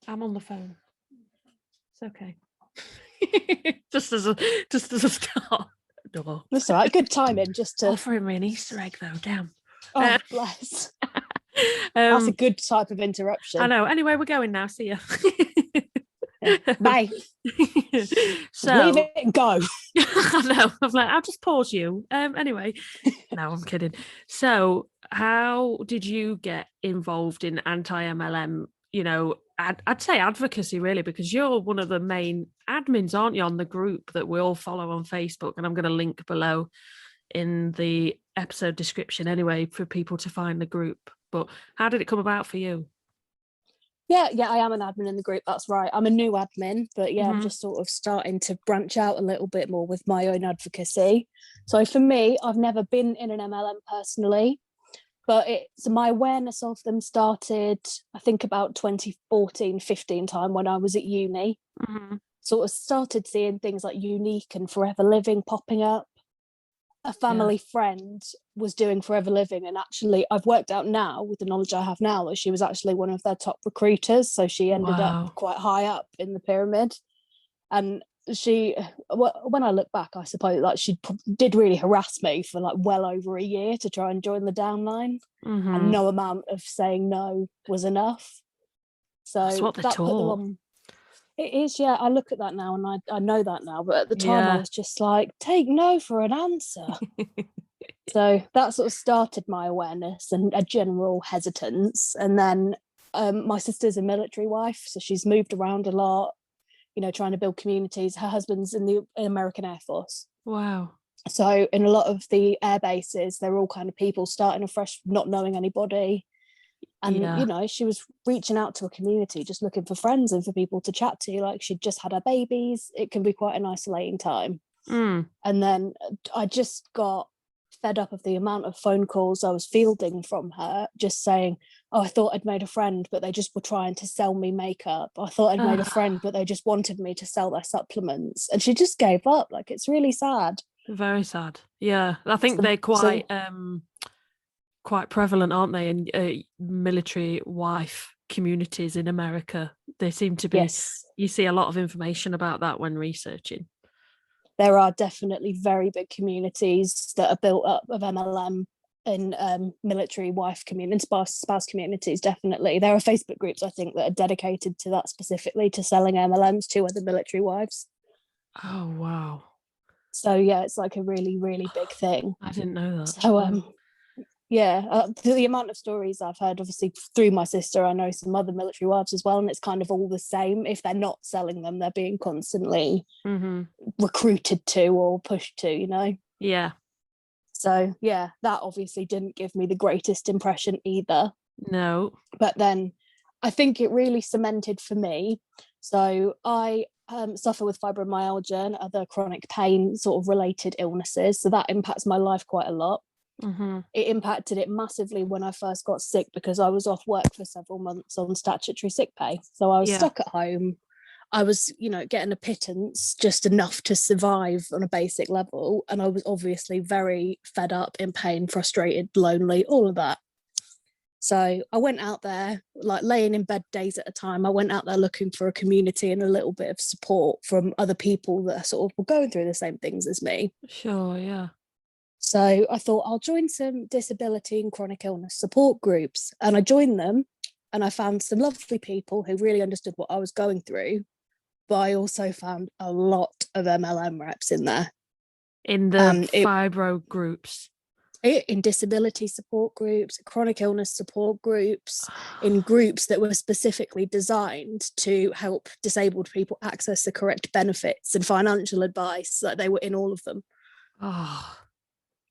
I'm on the phone. It's okay. just as a start. No. That's all right. Good timing. Just to offering me an Easter egg though. Damn. Oh, bless. That's a good type of interruption. I know. Anyway, we're going now. See ya. Bye. So leave it and go. I know. I'm like, I'll just pause you. Anyway, no, I'm kidding. So, how did you get involved in anti-MLM? You know, I'd say advocacy really, because you're one of the main admins, aren't you, on the group that we all follow on Facebook? And I'm going to link below in the episode description anyway for people to find the group. But how did it come about for you? Yeah, I am an admin in the group. That's right. I'm a new admin, but yeah, I'm just sort of starting to branch out a little bit more with my own advocacy. So for me, I've never been in an MLM personally, but my awareness of them started, I think, about 2014, 15 time when I was at uni. Sort of started seeing things like Unique and Forever Living popping up. A family friend was doing Forever Living, and actually I've worked out now with the knowledge I have now that she was actually one of their top recruiters, so she ended up quite high up in the pyramid. And she, when I look back, I suppose like she did really harass me for like well over a year to try and join the downline, and no amount of saying no was enough. So that's what that put them on. It is, yeah. I look at that now and I know that now, but at the time I was just like, take no for an answer. So that sort of started my awareness and a general hesitance. And then my sister's a military wife, so she's moved around a lot, you know, trying to build communities. Her husband's in the American Air Force. Wow. So in a lot of the air bases, they're all kind of people starting afresh, not knowing anybody. And, you know, she was reaching out to a community, just looking for friends and for people to chat to. Like, she'd just had her babies. It can be quite an isolating time. And then I just got fed up of the amount of phone calls I was fielding from her, just saying, oh, I thought I'd made a friend, but they just were trying to sell me makeup. I thought I'd made a friend, but they just wanted me to sell their supplements. And she just gave up. Like, it's really sad. Very sad. Yeah. I think they're quite prevalent, aren't they, in military wife communities in America. They seem to be. Yes. You see a lot of information about that when researching. There are definitely very big communities that are built up of MLM in military wife communities, spouse communities, definitely. There are Facebook groups, I think, that are dedicated to that specifically, to selling MLMs to other military wives. Oh, wow. So, yeah, it's like a really, really big thing. I didn't know that. So, the amount of stories I've heard, obviously through my sister, I know some other military wives as well, and it's kind of all the same. If they're not selling them, they're being constantly recruited to or pushed to, you know. Yeah. So yeah, that obviously didn't give me the greatest impression either. No. But then I think it really cemented for me. So I suffer with fibromyalgia and other chronic pain sort of related illnesses, so that impacts my life quite a lot. It impacted it massively when I first got sick, because I was off work for several months on statutory sick pay. So I was stuck at home. I was, you know, getting a pittance, just enough to survive on a basic level. And I was obviously very fed up, in pain, frustrated, lonely, all of that. So I went out there, like laying in bed days at a time. I went out there looking for a community and a little bit of support from other people that sort of were going through the same things as me. Sure, yeah. So I thought I'll join some disability and chronic illness support groups. And I joined them, and I found some lovely people who really understood what I was going through. But I also found a lot of MLM reps in there. In the fibro groups? In disability support groups, chronic illness support groups, in groups that were specifically designed to help disabled people access the correct benefits and financial advice. Like, they were in all of them.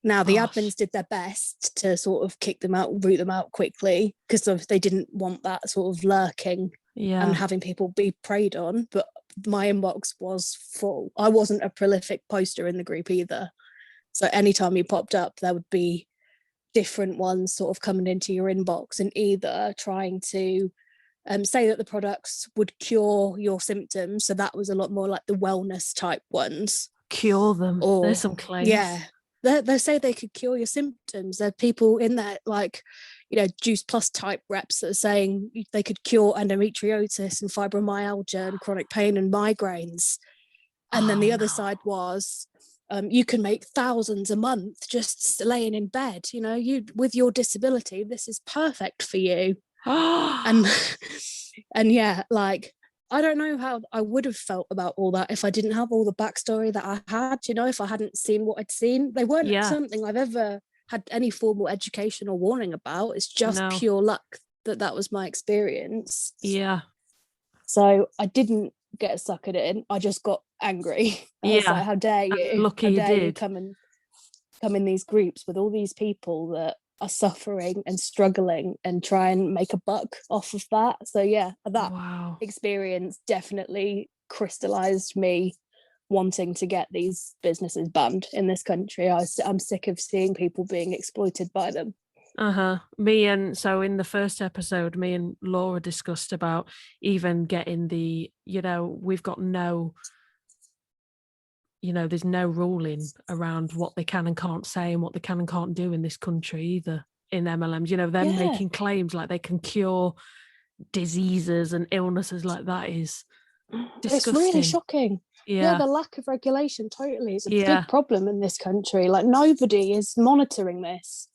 Now, the admins did their best to sort of kick them out, root them out quickly, because they didn't want that sort of lurking and having people be preyed on. But my inbox was full. I wasn't a prolific poster in the group either. So anytime you popped up, there would be different ones sort of coming into your inbox, and either trying to say that the products would cure your symptoms. So that was a lot more like the wellness type ones. Cure them. There's some claims. Yeah. They say they could cure your symptoms. There are people in there, like, Juice Plus type reps that are saying they could cure endometriosis and fibromyalgia and chronic pain and migraines. And then the other side was, you can make thousands a month just laying in bed. You with your disability, this is perfect for you. and yeah, like, I don't know how I would have felt about all that if I didn't have all the backstory that I had. If I hadn't seen what I'd seen. They weren't something I've ever had any formal education or warning about. It's just pure luck that was my experience. Yeah. So I didn't get suckered in. I just got angry. I was like, how dare you? Lucky how dare you did. You come in these groups with all these people that are suffering and struggling and try and make a buck off of that. So yeah, that experience definitely crystallized me wanting to get these businesses banned in this country. I'm sick of seeing people being exploited by them. So in the first episode, me and Laura discussed about even getting we've got there's no ruling around what they can and can't say and what they can and can't do in this country either in MLMs. They're making claims like they can cure diseases and illnesses like that is disgusting. It's really shocking. Yeah, the lack of regulation totally is a big problem in this country. Like, nobody is monitoring this.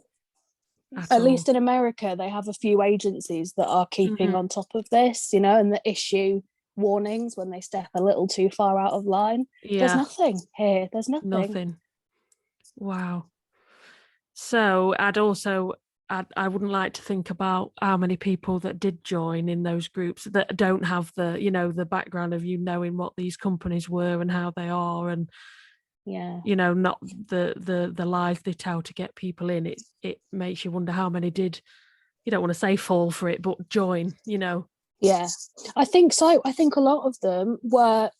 At least in America, they have a few agencies that are keeping on top of this, and that issue warnings when they step a little too far out of line. There's nothing here. There's nothing. Wow. So I wouldn't like to think about how many people that did join in those groups that don't have the the background of knowing what these companies were and how they are, and not the lies they tell to get people in. It makes you wonder how many did, you don't want to say fall for it, but join. Yeah, I think so. I think a lot of them were,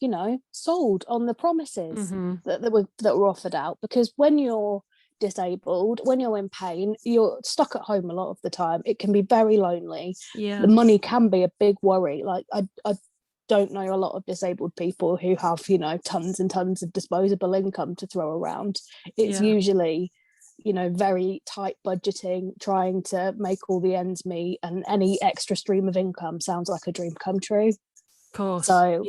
sold on the promises that were offered out, because when you're disabled, when you're in pain, you're stuck at home a lot of the time. It can be very lonely. The money can be a big worry. Like, I don't know a lot of disabled people who have, tons and tons of disposable income to throw around. It's usually very tight budgeting, trying to make all the ends meet, and any extra stream of income sounds like a dream come true. Of course. So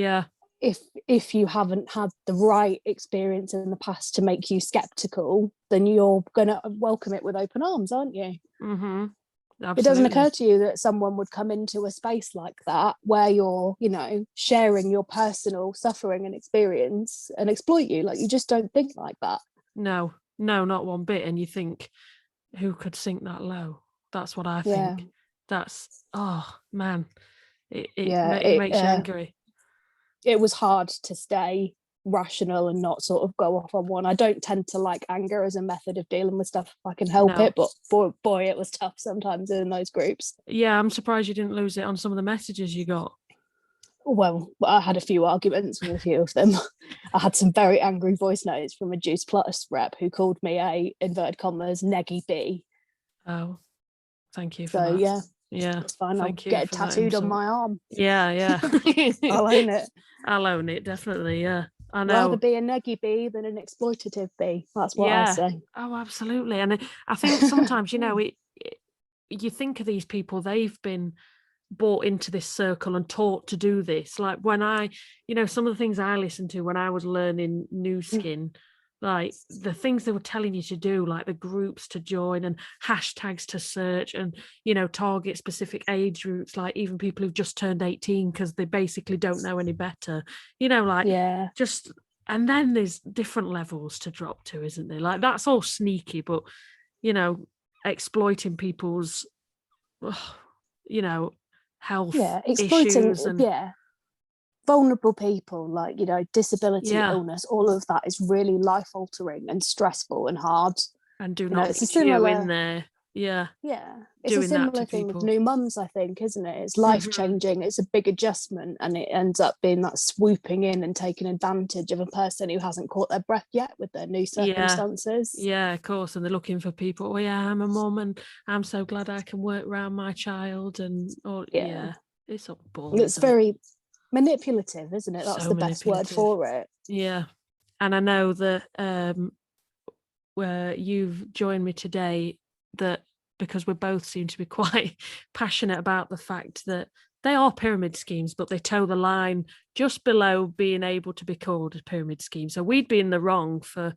if you haven't had the right experience in the past to make you skeptical, then you're gonna welcome it with open arms, aren't you? Absolutely. It doesn't occur to you that someone would come into a space like that where you're sharing your personal suffering and experience and exploit you. Like, you just don't think like that. No, not one bit. And you think, who could sink that low? That's what I think. That's, oh man, it makes you angry. It was hard to stay rational and not sort of go off on one. I don't tend to like anger as a method of dealing with stuff if I can help it, but boy, it was tough sometimes in those groups. Yeah, I'm surprised you didn't lose it on some of the messages you got. Well, I had a few arguments with a few of them. I had some very angry voice notes from a Juice Plus rep who called me a, inverted commas, neggy bee. Oh, thank you for that. Yeah, it's fine. I'll get it tattooed on my arm. Yeah. I'll own it. I'll own it, definitely. Yeah, I know. Rather be a neggy bee than an exploitative bee. That's what I say. Oh, absolutely. And I think sometimes, you think of these people, they've been brought into this circle and taught to do this. Like, when I, some of the things I listened to when I was learning New Skin, like the things they were telling you to do, like the groups to join and hashtags to search and, target specific age groups, like even people who've just turned 18 because they basically don't know any better, just, and then there's different levels to drop to, isn't there? Like, that's all sneaky, but, exploiting people's, health issues and vulnerable people, like disability, illness, all of that is really life altering and stressful and hard. And do not it's you in there. It's a similar thing with new mums, I think, isn't it? It's life changing. It's a big adjustment, and it ends up being that swooping in and taking advantage of a person who hasn't caught their breath yet with their new circumstances. Yeah, of course. And they're looking for people. I'm a mum and I'm so glad I can work around my child, and it's all bull. It's very manipulative, isn't it? That's the best word for it. Yeah. And I know that where you've joined me today, that because we both seem to be quite passionate about the fact that they are pyramid schemes, but they toe the line just below being able to be called a pyramid scheme. So we'd be in the wrong for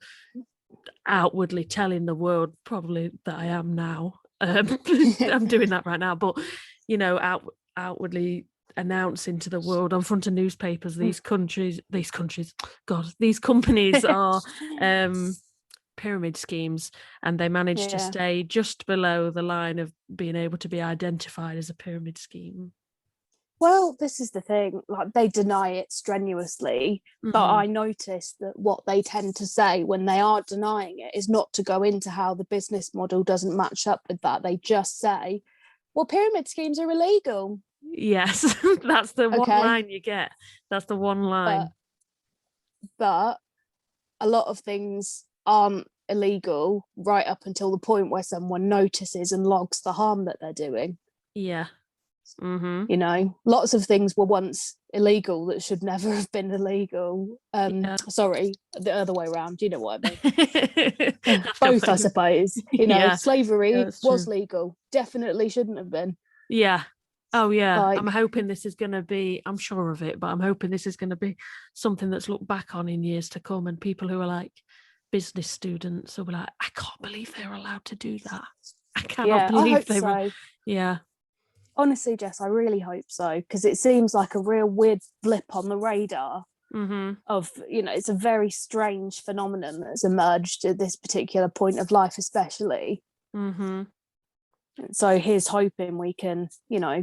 outwardly telling the world, probably, that I am now. I'm doing that right now, but outwardly announcing to the world on front of newspapers, these companies are pyramid schemes, and they manage to stay just below the line of being able to be identified as a pyramid scheme. Well, this is the thing, like, they deny it strenuously, but I notice that what they tend to say when they are denying it is not to go into how the business model doesn't match up with that. They just say, well, pyramid schemes are illegal. Yes, that's the one line you get. That's the one line. But a lot of things aren't illegal right up until the point where someone notices and logs the harm that they're doing. Yeah. Lots of things were once illegal that should never have been illegal. Sorry, the other way around, you know what I mean. Both, I suppose. Slavery was legal, definitely shouldn't have been. Oh yeah, I'm hoping this is going to be, I'm sure of it, but I'm hoping this is going to be something that's looked back on in years to come, and people who are like business students will be like, I can't believe they're allowed to do that. I cannot believe they were. Yeah. Honestly, Jess, I really hope so, because it seems like a real weird blip on the radar of, it's a very strange phenomenon that's emerged at this particular point of life, especially. So here's hoping we can,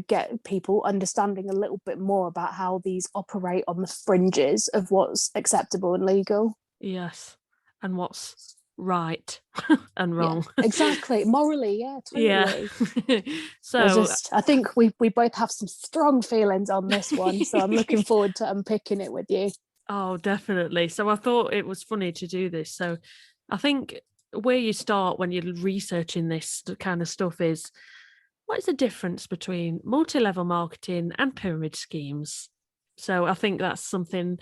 get people understanding a little bit more about how these operate on the fringes of what's acceptable and legal. Yes. And what's right and wrong. Yeah, exactly. Morally, totally. Yeah. So I think we both have some strong feelings on this one. So I'm looking forward to unpicking it with you. Oh, definitely. So I thought it was funny to do this. So I think where you start when you're researching this kind of stuff is, what is the difference between multi-level marketing and pyramid schemes? So I think that's something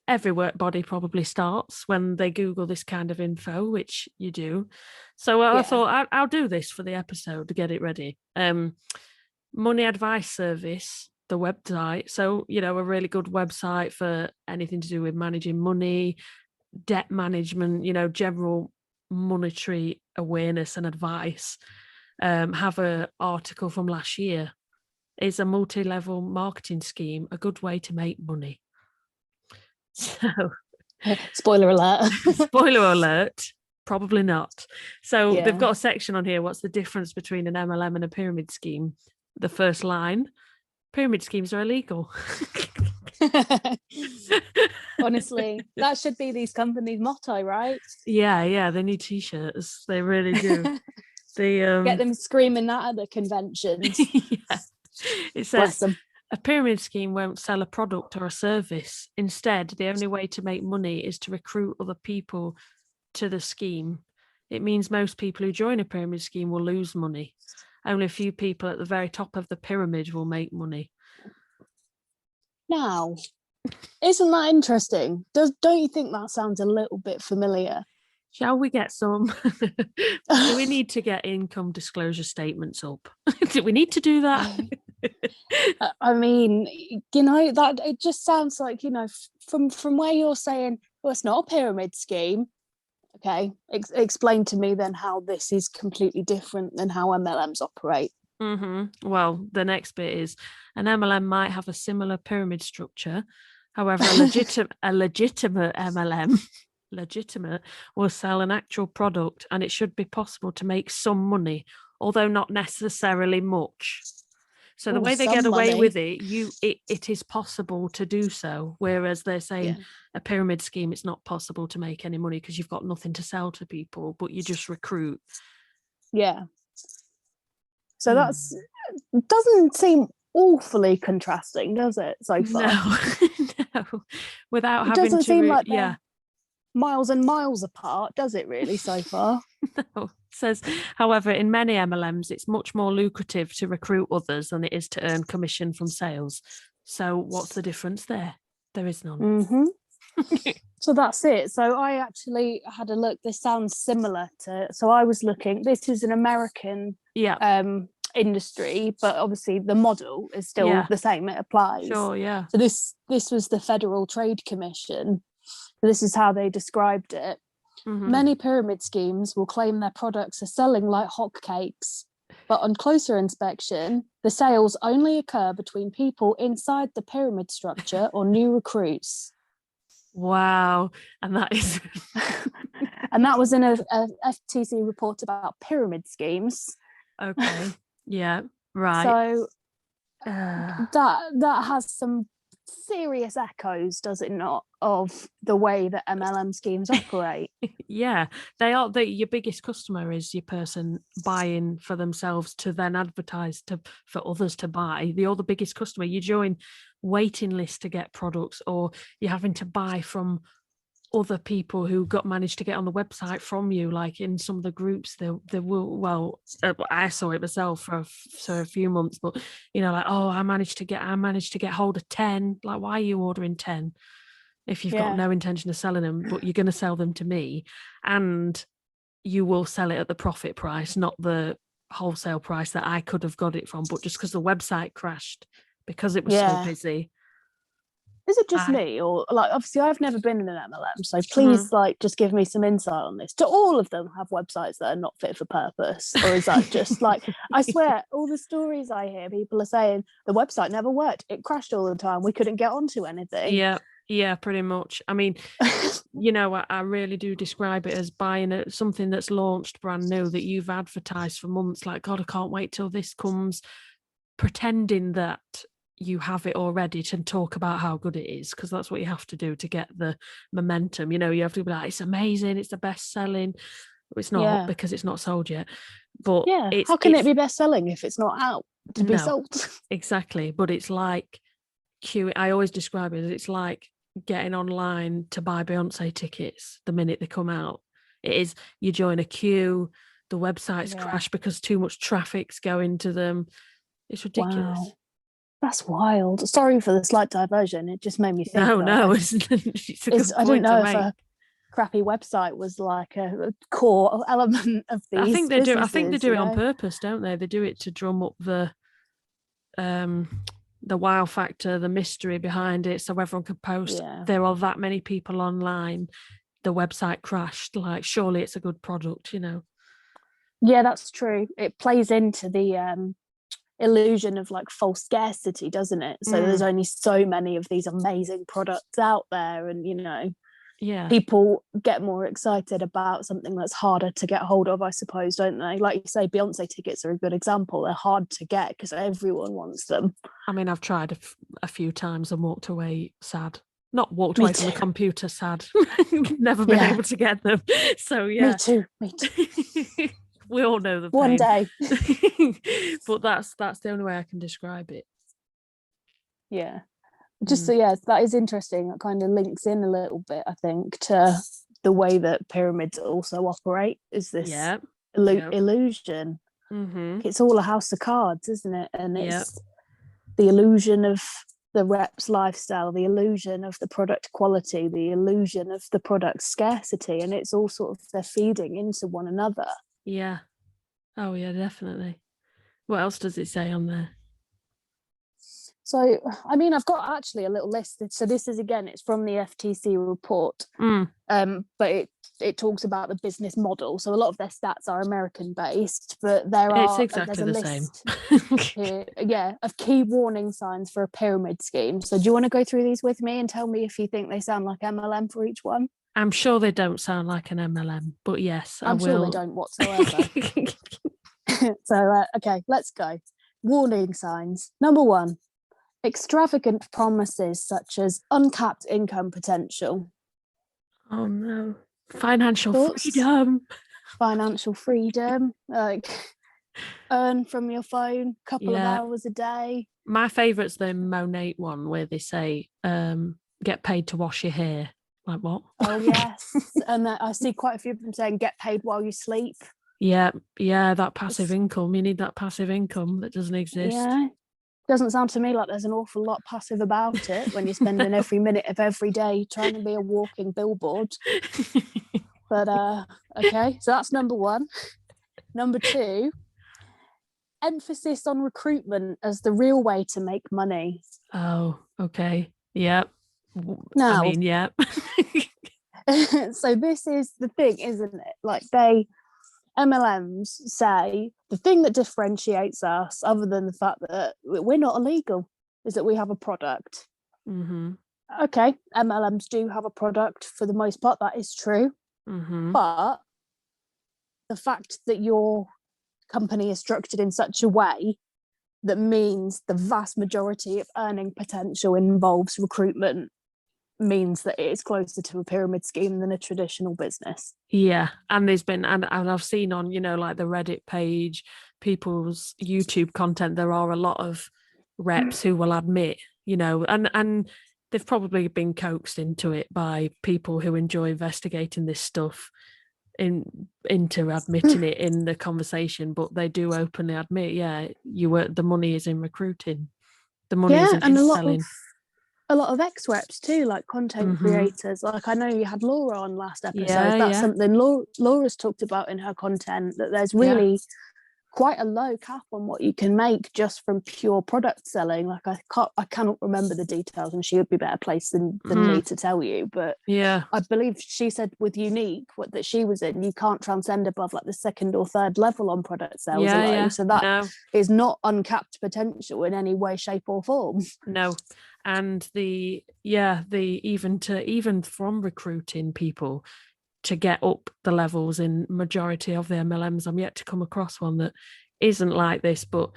every work body probably starts when they Google this kind of info, which you do. So I thought I'll do this for the episode to get it ready. Money Advice Service, the website. So, a really good website for anything to do with managing money, debt management, general monetary awareness and advice. Have an article from last year. Is a multi-level marketing scheme a good way to make money? So, spoiler alert. Spoiler alert, probably not. So they've got a section on here. What's the difference between an MLM and a pyramid scheme? The first line: pyramid schemes are illegal. Honestly, that should be these companies' motto, right? Yeah, they need t-shirts. They really do. They get them screaming that at the conventions. Yeah. It says a pyramid scheme won't sell a product or a service. Instead, the only way to make money is to recruit other people to the scheme. It means most people who join a pyramid scheme will lose money. Only a few people at the very top of the pyramid will make money. Now, isn't that interesting? Don't you think that sounds a little bit familiar? Shall we get some? Do we need to get income disclosure statements up? Do we need to do that? I mean, that it just sounds like, from where you're saying, well, it's not a pyramid scheme. Okay, explain to me then how this is completely different than how MLMs operate. Well, the next bit is an MLM might have a similar pyramid structure. However, a legitimate MLM will sell an actual product, and it should be possible to make some money, although not necessarily much. So the way they get away with it, it is possible to do so. Whereas they're saying a pyramid scheme, it's not possible to make any money because you've got nothing to sell to people, but you just recruit. Yeah. So that's doesn't seem awfully contrasting, does it? So far, no. Without it having doesn't to, seem like miles and miles apart, does it? Really, so far. No. It says, however, in many MLMs, it's much more lucrative to recruit others than it is to earn commission from sales. So, what's the difference there? There is none. So that's it. So I actually had a look. This sounds similar to. So I was looking. This is an American industry, but obviously the model is still the same. It applies. Sure, yeah. So this was the Federal Trade Commission. This is how they described it. Mm-hmm. Many pyramid schemes will claim their products are selling like hotcakes, but on closer inspection, the sales only occur between people inside the pyramid structure or new recruits. Wow. And that is and that was in a FTC report about pyramid schemes. Okay. Yeah. Right. So that has some serious echoes, does it not, of the way that MLM schemes operate? Yeah, they are. Your biggest customer is your person buying for themselves to then advertise for others to buy. You're the biggest customer. You join waiting lists to get products, or you're having to buy from other people who managed to get on the website from you. Like in some of the groups, there will. Well, I saw it myself for a few months, but like, oh, I managed to get hold of 10. Like, why are you ordering 10 if you've got no intention of selling them, but you're going to sell them to me, and you will sell it at the profit price, not the wholesale price that I could have got it from, but just because the website crashed because it was so busy. Is it just me, or like, obviously I've never been in an MLM, so please like just give me some insight on this. Do all of them have websites that are not fit for purpose, or is that just like, I swear all the stories I hear, people are saying the website never worked, it crashed all the time, we couldn't get onto anything. Yeah, pretty much. I mean, I really do describe it as buying something that's launched brand new that you've advertised for months, like, God, I can't wait till this comes, pretending that you have it already to talk about how good it is, because that's what you have to do to get the momentum. You have to be like, it's amazing, it's the best selling. It's not, because it's not sold yet. But how can it be best selling if it's not out to be sold? Exactly. But it's like queuing. I always describe it as it's like getting online to buy Beyonce tickets the minute they come out. It is, you join a queue, the websites crash because too much traffic's going to them. It's ridiculous. Wow. That's wild. Sorry for the slight diversion. It just made me think. No, it's I didn't know if a crappy website was like a core element of these. I think they do. I think they do it on purpose, don't they? They do it to drum up the wow factor, the mystery behind it, so everyone could post. There are that many people online. The website crashed. Like, surely it's a good product, Yeah, that's true. It plays into the illusion of like false scarcity, doesn't it? So there's only so many of these amazing products out there, and people get more excited about something that's harder to get hold of, I suppose, don't they? Like you say, Beyonce tickets are a good example. They're hard to get because everyone wants them. I mean, I've tried a few times and walked away sad. Not walked away from the computer sad. Never been able to get them. So Me too. We all know the pain. One day. But that's the only way I can describe it. Yeah. Just that is interesting. It kind of links in a little bit, I think, to the way that pyramids also operate, is this illusion. Mm-hmm. It's all a house of cards, isn't it? And it's the illusion of the rep's lifestyle, the illusion of the product quality, the illusion of the product scarcity, and it's all sort of, they're feeding into one another. Yeah. Oh yeah, definitely. What else does it say on there? So, I mean, I've got actually a little list. So this is, again, it's from the FTC report, but it talks about the business model. So a lot of their stats are American based, but there's a list here, of key warning signs for a pyramid scheme. So do you want to go through these with me and tell me if you think they sound like MLM for each one? I'm sure they don't sound like an MLM, but yes, I will. I'm sure they don't whatsoever. So, okay, let's go. Warning signs. Number 1. Extravagant promises such as uncapped income potential. Oh no. Financial freedom, like earn from your phone a couple of hours a day. My favourite's the Monate one where they say get paid to wash your hair. Like, what? Oh yes. And I see quite a few of them saying get paid while you sleep. Yeah, that passive income. You need that passive income that doesn't exist. Doesn't sound to me like there's an awful lot passive about it when you're spending every minute of every day trying to be a walking billboard. But okay, so that's number one. Number two, emphasis on recruitment as the real way to make money. Oh, okay. Yep. Now, I mean, yep. so this is the thing, isn't it? Like MLMs say the thing that differentiates us, other than the fact that we're not illegal, is that we have a product. Mm-hmm. Okay, MLMs do have a product for the most part, that is true. Mm-hmm. But the fact that your company is structured in such a way that means the vast majority of earning potential involves recruitment means that it is closer to a pyramid scheme than a traditional business. Yeah, and there's been, and I've seen on, like the Reddit page, people's YouTube content, there are a lot of reps who will admit, and they've probably been coaxed into it by people who enjoy investigating this stuff into admitting it in the conversation, but they do openly admit, the money is in recruiting, the money isn't in selling. A lot of ex-reps too, like content creators. Like I know you had Laura on last episode. That's something Laura's talked about in her content, that there's really quite a low cap on what you can make just from pure product selling. Like I cannot remember the details, and she would be better placed than me to tell you. But I believe she said with Unique, that she was in, you can't transcend above like the second or third level on product sales alone. So that is not uncapped potential in any way, shape, or form. No. And even from recruiting people to get up the levels in majority of the MLMs, I'm yet to come across one that isn't like this, but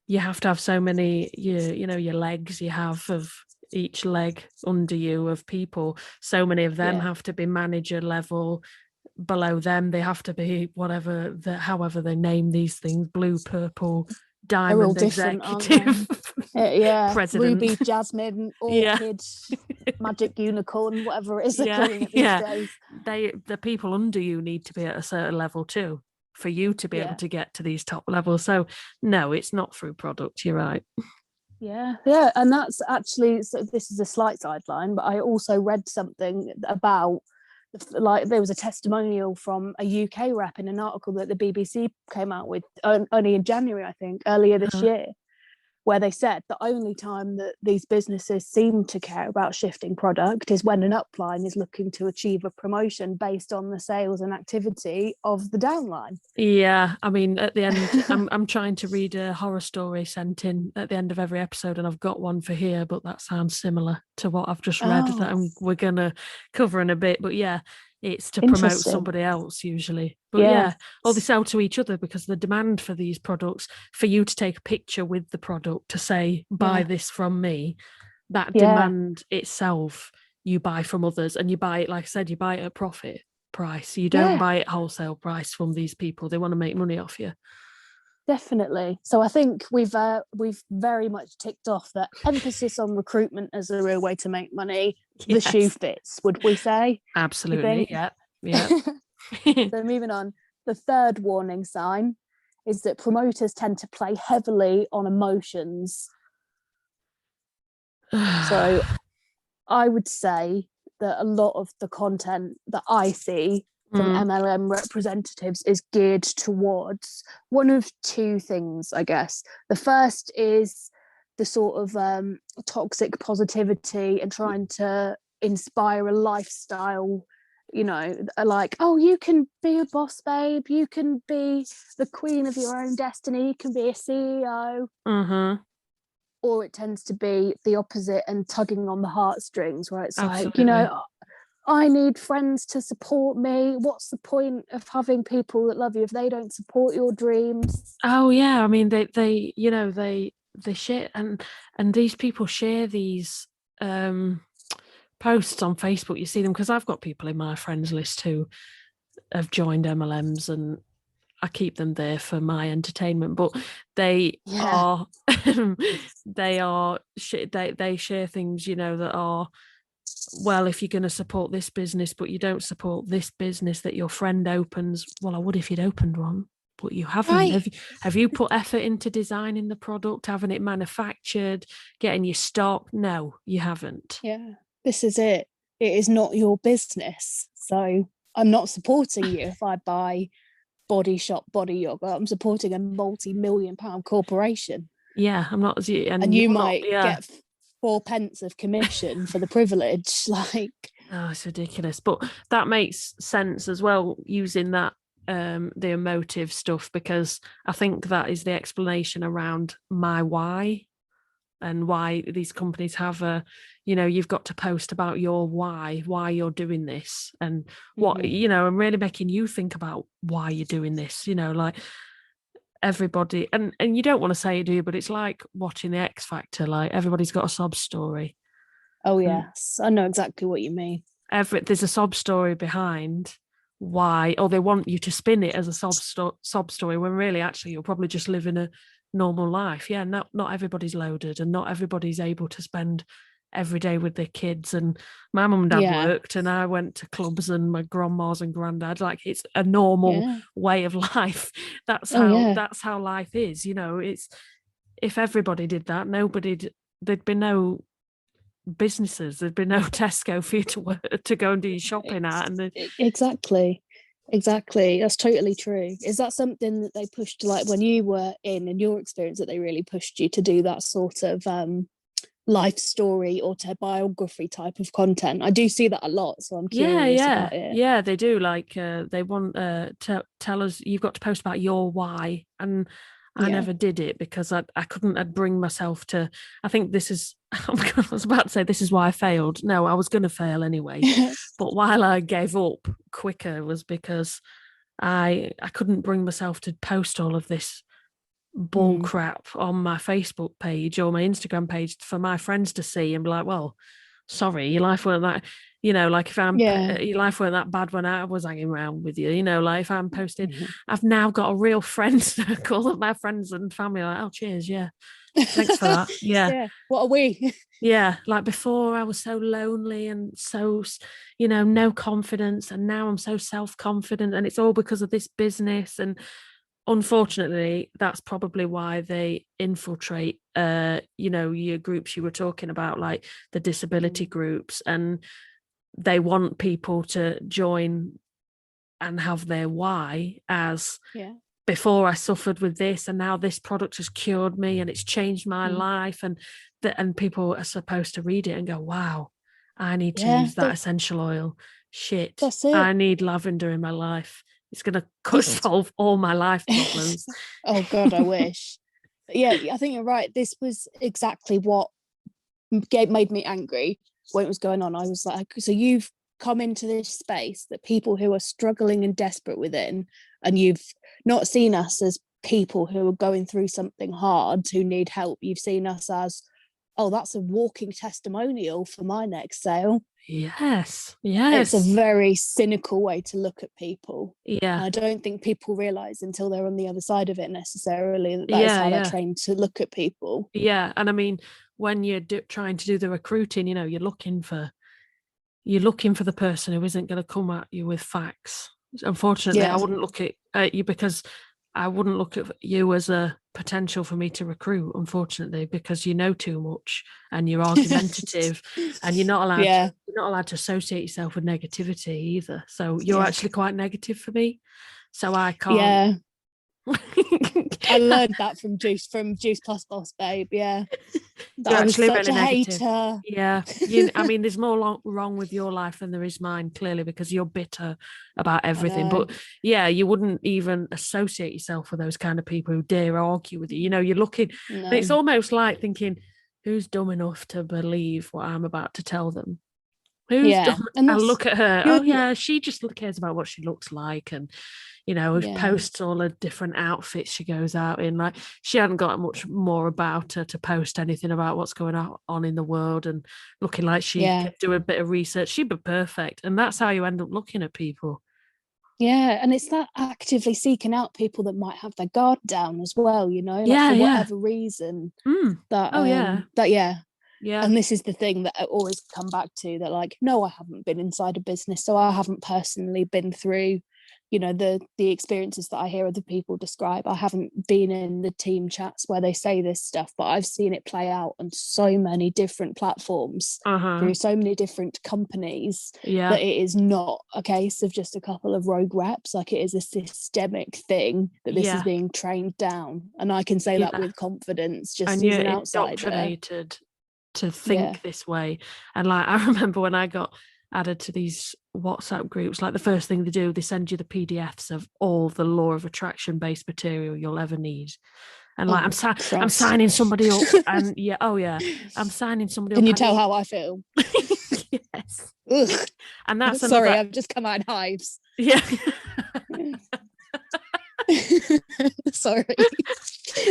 you have to have so many, your legs you have of each leg under you of people. So many of them have to be manager level. Below them, they have to be however they name these things, blue, purple, diamond executive. President. Ruby, Jasmine, Orchid, Magic Unicorn, whatever it is they're calling it these days. The people under you need to be at a certain level too for you to be able to get to these top levels. So no, it's not through product, you're right. Yeah, and that's actually, so this is a slight sideline, but I also read something about, like, there was a testimonial from a UK rep in an article that the BBC came out with only in January, I think, earlier this year, where they said the only time that these businesses seem to care about shifting product is when an upline is looking to achieve a promotion based on the sales and activity of the downline. Yeah, I mean, at the end, I'm trying to read a horror story sent in at the end of every episode, and I've got one for here, but that sounds similar to what I've just read that we're going to cover in a bit. But yeah, it's to promote somebody else usually. But or they sell to each other, because the demand for these products, for you to take a picture with the product to say, buy this from me, that demand itself, you buy from others, and you buy it, like I said, you buy it at profit price. You don't buy it wholesale price from these people. They want to make money off you. Definitely. So I think we've very much ticked off that emphasis on recruitment as a real way to make money. The shoe fits, would we say? Absolutely. Yeah. So moving on, the third warning sign is that promoters tend to play heavily on emotions. So I would say that a lot of the content that I see from MLM representatives is geared towards one of two things, I guess. The first is the sort of toxic positivity and trying to inspire a lifestyle, like, oh, you can be a boss, babe, you can be the queen of your own destiny, you can be a CEO. Or it tends to be the opposite and tugging on the heartstrings, where it's like, I need friends to support me. What's the point of having people that love you if they don't support your dreams? Oh yeah, I mean they share, and these people share these posts on Facebook. You see them, because I've got people in my friends list who have joined MLMs, and I keep them there for my entertainment, but they are they share things, that are, well, if you're going to support this business but you don't support this business that your friend opens, well, I would if you'd opened one, but you haven't. Right. Have you put effort into designing the product, having it manufactured, getting your stock? No, you haven't. Yeah, this is it. It is not your business. So I'm not supporting you if I buy Body Shop body yogurt. I'm supporting a multi-million-pound corporation. Yeah, I'm not. And you you're not, might yeah. get 4 pence of commission for the privilege. Like, Oh, it's ridiculous. But that makes sense as well, using that the emotive stuff, because I think that is the explanation around my why, and why these companies have you've got to post about your why you're doing this, and what, and really making you think about why you're doing this, like everybody, and you don't want to say it, do you? But it's like watching the X Factor, like everybody's got a sob story. oh yes, I know exactly what you mean. There's a sob story behind why, or they want you to spin it as a sob story, when really actually you're probably just living a normal life. Yeah, not everybody's loaded, and not everybody's able to spend every day with their kids. And my mum and dad worked, and I went to clubs, and my grandmas and granddads, like it's a normal way of life. That's how life is. It's, if everybody did that, there'd be no businesses, there'd be no Tesco for you to go and do your shopping at. And exactly that's totally true. Is that something that they pushed, like when you were in your experience, that they really pushed you to do that sort of life story, autobiography type of content? I do see that a lot, so I'm curious about it. Yeah, they do. Like they want to tell us, you've got to post about your why. And I never did it because I couldn't bring myself to. I think this is, I was about to say this is why I failed. No, I was going to fail anyway. But while I gave up quicker was because I couldn't bring myself to post all of this bull crap on my Facebook page or my Instagram page for my friends to see and be like, well, sorry, your life weren't that, like if your life weren't that bad when I was hanging around with you, like if I'm posting, I've now got a real friend circle of my friends and family, like, oh, cheers, yeah, thanks for that. Yeah. What are we? Yeah, like before I was so lonely and so, no confidence, and now I'm so self-confident, and it's all because of this business. And unfortunately, that's probably why they infiltrate your groups you were talking about, like the disability groups, and they want people to join and have their why as, before I suffered with this, and now this product has cured me and it's changed my life. And people are supposed to read it and go, wow, I need to use that essential oil. Shit, that's it. I need lavender in my life. It's going to solve all my life problems. Oh God, I wish. Yeah, I think you're right. This was exactly what made me angry when it was going on. I was like, so you've come into this space that people who are struggling and desperate within, and you've not seen us as people who are going through something hard, who need help. You've seen us as, oh, that's a walking testimonial for my next sale. Yes. It's a very cynical way to look at people. Yeah. And I don't think people realise until they're on the other side of it necessarily that is how they're trained to look at people. Yeah. And I mean, when you're trying to do the recruiting, you're looking for the person who isn't going to come at you with facts. Unfortunately, I wouldn't look at you, because I wouldn't look at you as a potential for me to recruit, unfortunately, because you know too much and you're argumentative and you're not allowed to associate yourself with negativity either. So you're actually quite negative for me. So I can't. Yeah. I learned that from Juice Plus Boss, babe. Yeah. You're actually really negative. Hater. Yeah. I mean, there's more wrong with your life than there is mine, clearly, because you're bitter about everything. But yeah, you wouldn't even associate yourself with those kind of people who dare argue with you. You're looking, and it's almost like thinking, who's dumb enough to believe what I'm about to tell them? Who's dumb? And I look at her, oh yeah, she just cares about what she looks like, and posts all the different outfits she goes out in. Like, she hadn't got much more about her to post anything about what's going on in the world, and looking like she could do a bit of research. She'd be perfect. And that's how you end up looking at people. Yeah, and it's that actively seeking out people that might have their guard down as well, for whatever reason. Yeah. And this is the thing that I always come back to, that like, no, I haven't been inside a business, so I haven't personally been through you know, the experiences that I hear other people describe. I haven't been in the team chats where they say this stuff, but I've seen it play out on so many different platforms through so many different companies that it is not a case of just a couple of rogue reps. Like, it is a systemic thing that this is being trained down, and I can say that with confidence, just as an outsider. Indoctrinated to think this way. And like, I remember when I got added to these WhatsApp groups, like the first thing they do, they send you the PDFs of all the law of attraction based material you'll ever need. And like, I'm signing somebody up, and I'm signing somebody up. Can you tell how I feel? Yes. Ugh. And that's sorry, I've just come out in hives. Yeah. Sorry.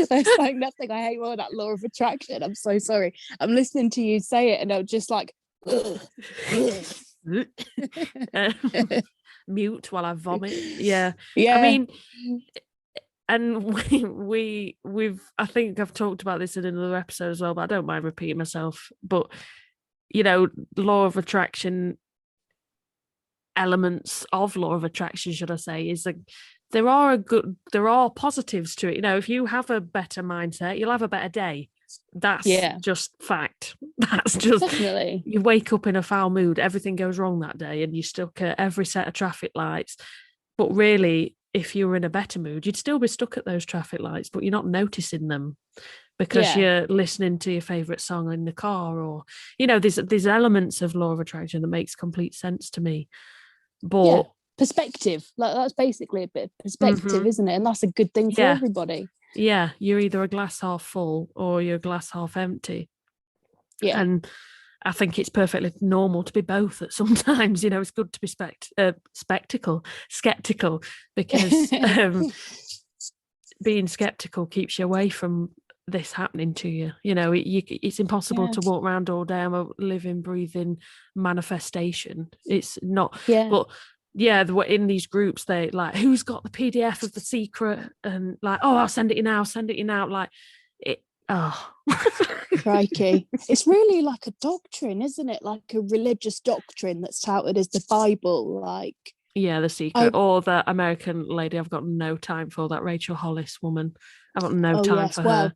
There's like nothing I hate more than that law of attraction. I'm so sorry. I'm listening to you say it, and I'm just like, mute while I vomit. Yeah. Yeah. I mean, and we've I think I've talked about this in another episode as well, but I don't mind repeating myself. But you know, law of attraction, elements of law of attraction, should I say, is like there are positives to it. You know, if you have a better mindset, you'll have a better day. That's just fact. That's just definitely. You wake up in a foul mood, everything goes wrong that day, and you're stuck at every set of traffic lights. But really, if you were in a better mood, you'd still be stuck at those traffic lights, but you're not noticing them because you're listening to your favorite song in the car, or you know, there's elements of law of attraction that makes complete sense to me. But perspective, like that's basically a bit of perspective, isn't it? And that's a good thing for everybody. Yeah, you're either a glass half full or you're a glass half empty. Yeah. And I think it's perfectly normal to be both at sometimes. You know, it's good to be skeptical, because being skeptical keeps you away from this happening to you. You know, it's impossible to walk around all day. I'm a living, breathing manifestation. It's not. Yeah. But in these groups, they like, who's got the PDF of The Secret? And like, oh, I'll send it you now. Like it. Oh, crikey! It's really like a doctrine, isn't it? Like a religious doctrine that's touted as the Bible. Like, The Secret, or the American lady. I've got no time for that Rachel Hollis woman. I've got no time for her.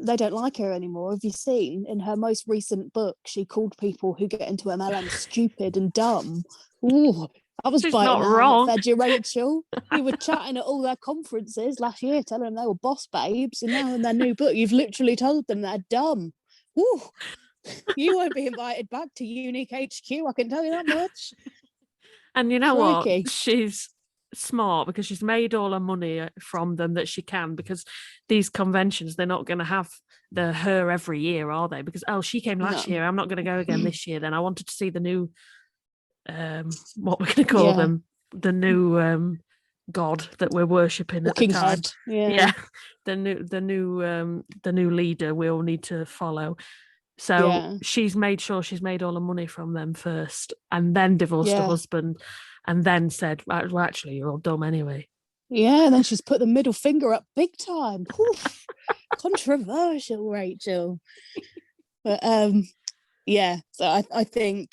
They don't like her anymore. Have you seen in her most recent book? She called people who get into MLM stupid and dumb. Ooh. I was She's biting not wrong. Fed you, Rachel. You were chatting at all their conferences last year, telling them they were boss babes, and now in their new book, you've literally told them they're dumb. Ooh. You won't be invited back to Unique HQ, I can tell you that much. And you know what? She's smart because she's made all her money from them that she can, because these conventions, they're not going to have her every year, are they? Because, she came last year, I'm not going to go again this year. Then I wanted to see the new what we're going to call them, the new god that we're worshipping at the time. The new leader we all need to follow. So she's made sure she's made all the money from them first, and then divorced her husband, and then said, well, actually, you're all dumb anyway. Yeah, and then she's put the middle finger up big time. Controversial, Rachel. But so I think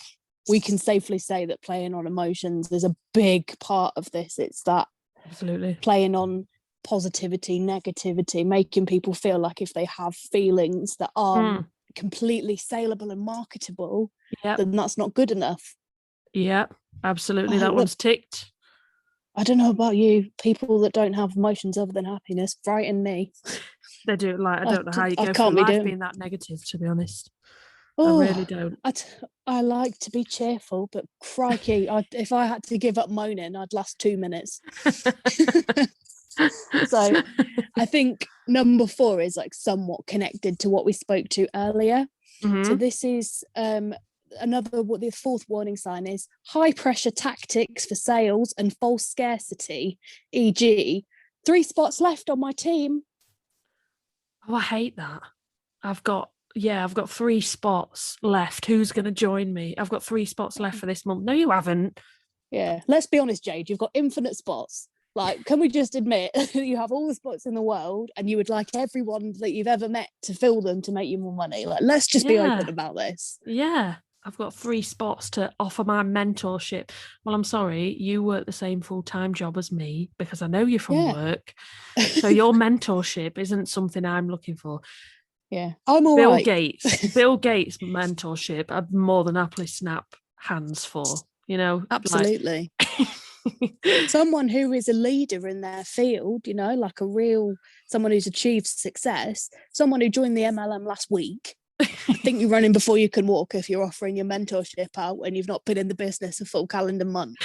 we can safely say that playing on emotions is a big part of this. It's that absolutely playing on positivity, negativity, making people feel like if they have feelings that are completely saleable and marketable, then that's not good enough. Yeah, absolutely. That one's ticked. I don't know about you. People that don't have emotions other than happiness frighten me. They do. Like, I don't know how you go through life being that negative, to be honest. I really don't. I like to be cheerful, but crikey, if I had to give up moaning, I'd last 2 minutes. So I think number 4 is like somewhat connected to what we spoke to earlier. So this is the 4th warning sign is high pressure tactics for sales and false scarcity, e.g. 3 spots left on my team. Oh, I hate that. I've got 3 spots left. Who's going to join me? I've got 3 spots left for this month. No, you haven't. Yeah. Let's be honest, Jade. You've got infinite spots. Like, can we just admit you have all the spots in the world and you would like everyone that you've ever met to fill them to make you more money? Like, let's just be open about this. Yeah. I've got 3 spots to offer my mentorship. Well, I'm sorry, you work the same full-time job as me because I know you're from work. So your mentorship isn't something I'm looking for. Yeah, I'm all Bill right. Gates mentorship, I'd more than happily snap hands for, Absolutely. Someone who is a leader in their field, like someone who's achieved success, someone who joined the MLM last week. I think you're running before you can walk if you're offering your mentorship out and you've not been in the business a full calendar month.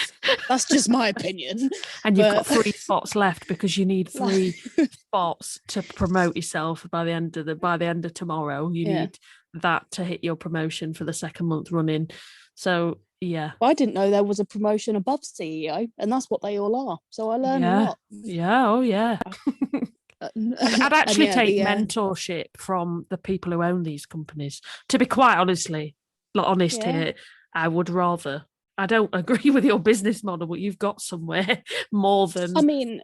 That's just my opinion. And you've got 3 spots left because you need 3 spots to promote yourself by the end of tomorrow. You need that to hit your promotion for the 2nd month running. So yeah. I didn't know there was a promotion above CEO, and that's what they all are. So I learned a lot. Yeah, oh yeah. I'd actually take mentorship from the people who own these companies. To be quite honest here, I would rather. I don't agree with your business model, but you've got somewhere more than. I mean,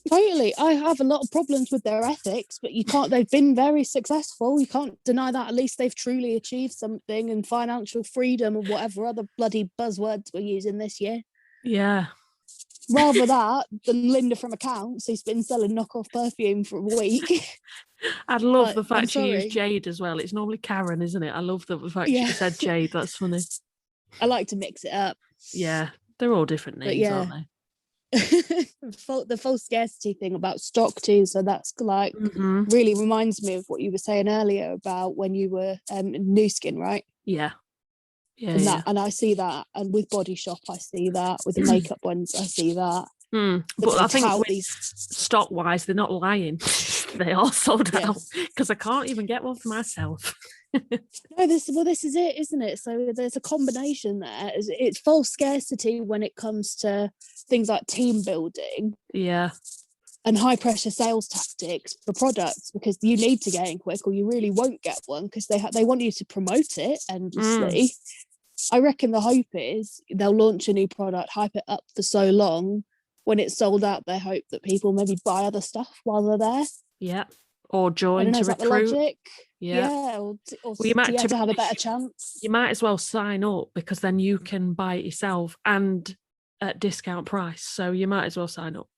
totally. I have a lot of problems with their ethics, but they've been very successful. You can't deny that. At least they've truly achieved something, and financial freedom and whatever other bloody buzzwords we're using this year. Yeah. Rather that than Linda from accounts, who's been selling knockoff perfume for a week. I love the fact she used Jade as well. It's normally Karen, isn't it? I love the fact she said Jade. That's funny. I like to mix it up. Yeah, they're all different names, aren't they? The full scarcity thing about stock too. So that's like really reminds me of what you were saying earlier about when you were New Skin, right? Yeah. And I see that, and with Body Shop I see that, with the makeup ones I see that. But I think stock wise they're not lying. They are sold out because I can't even get one for myself. No, this is it, isn't it? So there's a combination there. It's false scarcity when it comes to things like team building. Yeah. And high pressure sales tactics for products, because you need to get in quick or you really won't get one, because they want you to promote it endlessly. I reckon the hope is they'll launch a new product, hype it up for so long, when it's sold out, they hope that people maybe buy other stuff while they're there. Yeah. Or join to recruit. The logic? Yeah. Or you might to have a better chance. You might as well sign up, because then you can buy it yourself and at discount price. So you might as well sign up.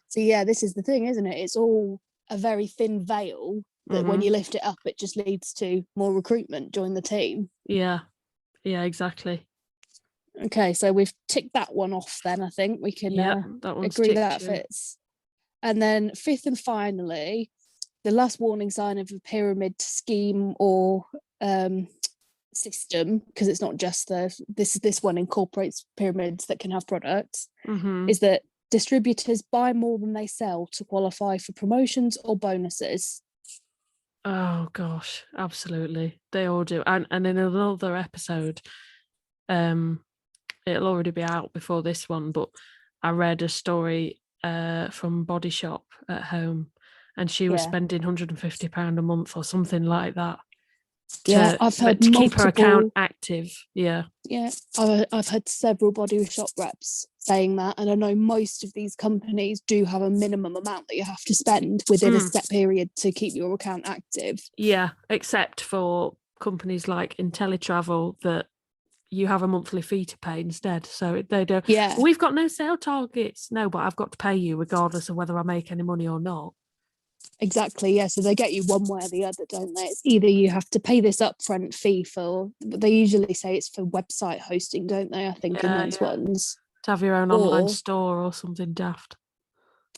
So this is the thing, isn't it? It's all a very thin veil that when you lift it up, it just leads to more recruitment. Join the team. Yeah, exactly. Okay, so we've ticked that one off then. I think we can agree that fits. And then 5th and finally, the last warning sign of a pyramid scheme or system, because it's not just this one incorporates pyramids that can have products, is that distributors buy more than they sell to qualify for promotions or bonuses. Oh gosh, absolutely. They all do. And in another episode, it'll already be out before this one, but I read a story from Body Shop at home, and she was spending £150 a month or something like that. I've heard to keep her account active. I've had several Body Shop reps saying that, and I know most of these companies do have a minimum amount that you have to spend within a set period to keep your account active. Yeah, except for companies like IntelliTravel that you have a monthly fee to pay instead. So they don't. Yeah, we've got no sale targets. No, but I've got to pay you regardless of whether I make any money or not. Exactly, so they get you one way or the other, don't they? It's either you have to pay this upfront fee for, they usually say it's for website hosting, don't they? I think in those ones. To have your own online store or something daft.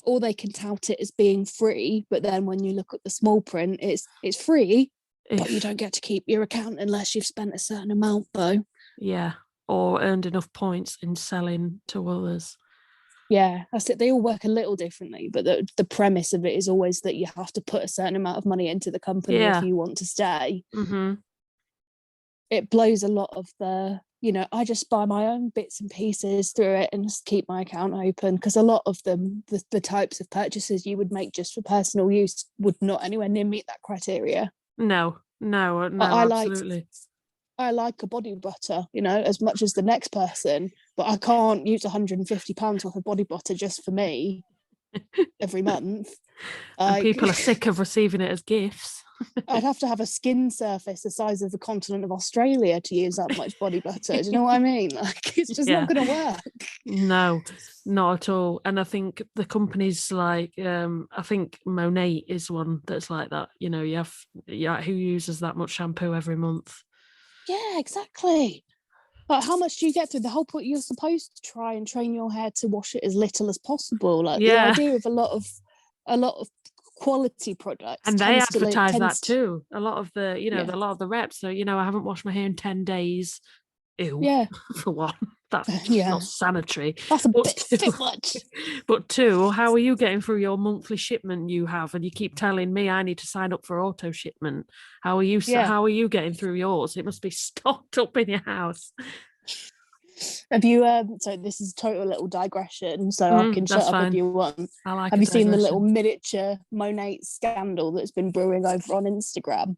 Or they can tout it as being free, but then when you look at the small print, it's free, but you don't get to keep your account unless you've spent a certain amount, though. Yeah, or earned enough points in selling to others. Yeah, that's it. They all work a little differently, but the premise of it is always that you have to put a certain amount of money into the company if you want to stay. It blows a lot of the, I just buy my own bits and pieces through it and just keep my account open, because a lot of them, the types of purchases you would make just for personal use would not anywhere near meet that criteria. No, absolutely. I like a body butter, as much as the next person, but I can't use £150 worth of body butter just for me every month. And people are sick of receiving it as gifts. I'd have to have a skin surface the size of the continent of Australia to use that much body butter. Do you know what I mean? Like, it's just not going to work. No, not at all. And I think the companies like, I think Monat is one that's like that. You know, you have, who uses that much shampoo every month? Yeah, exactly. But how much do you get through? The whole point, you're supposed to try and train your hair to wash it as little as possible. Like the idea of a lot of quality products, and they advertise that too. A lot of the, a lot of the reps. So, I haven't washed my hair in 10 days. Ew. Yeah. For one, that's just not sanitary. That's a bit much. But two, how are you getting through your monthly shipment you have? And you keep telling me I need to sign up for auto shipment. How are you? How are you getting through yours? It must be stocked up in your house. Have you? So this is a total little digression. So I can shut up if you want. Have you seen the little miniature Monat scandal that's been brewing over on Instagram?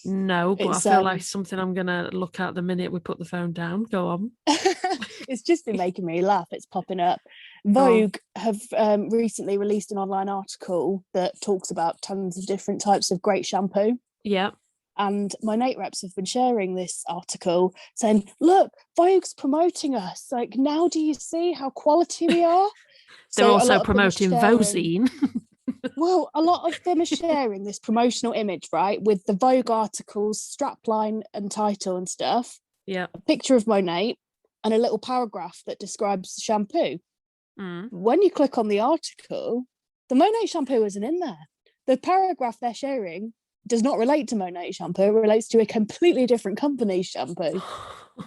No, but I feel like something I'm going to look at the minute we put the phone down. Go on. It's just been making me laugh. It's popping up. Vogue have recently released an online article that talks about tons of different types of great shampoo. Yeah. And my Monat reps have been sharing this article saying, look, Vogue's promoting us. Like, now do you see how quality we are? They're also promoting Vosine. Well, a lot of them are sharing this promotional image, right, with the Vogue article's strapline and title and stuff. Yeah. A picture of Monat and a little paragraph that describes the shampoo. When you click on the article, the Monat shampoo isn't in there. The paragraph they're sharing does not relate to Monat shampoo. It relates to a completely different company's shampoo.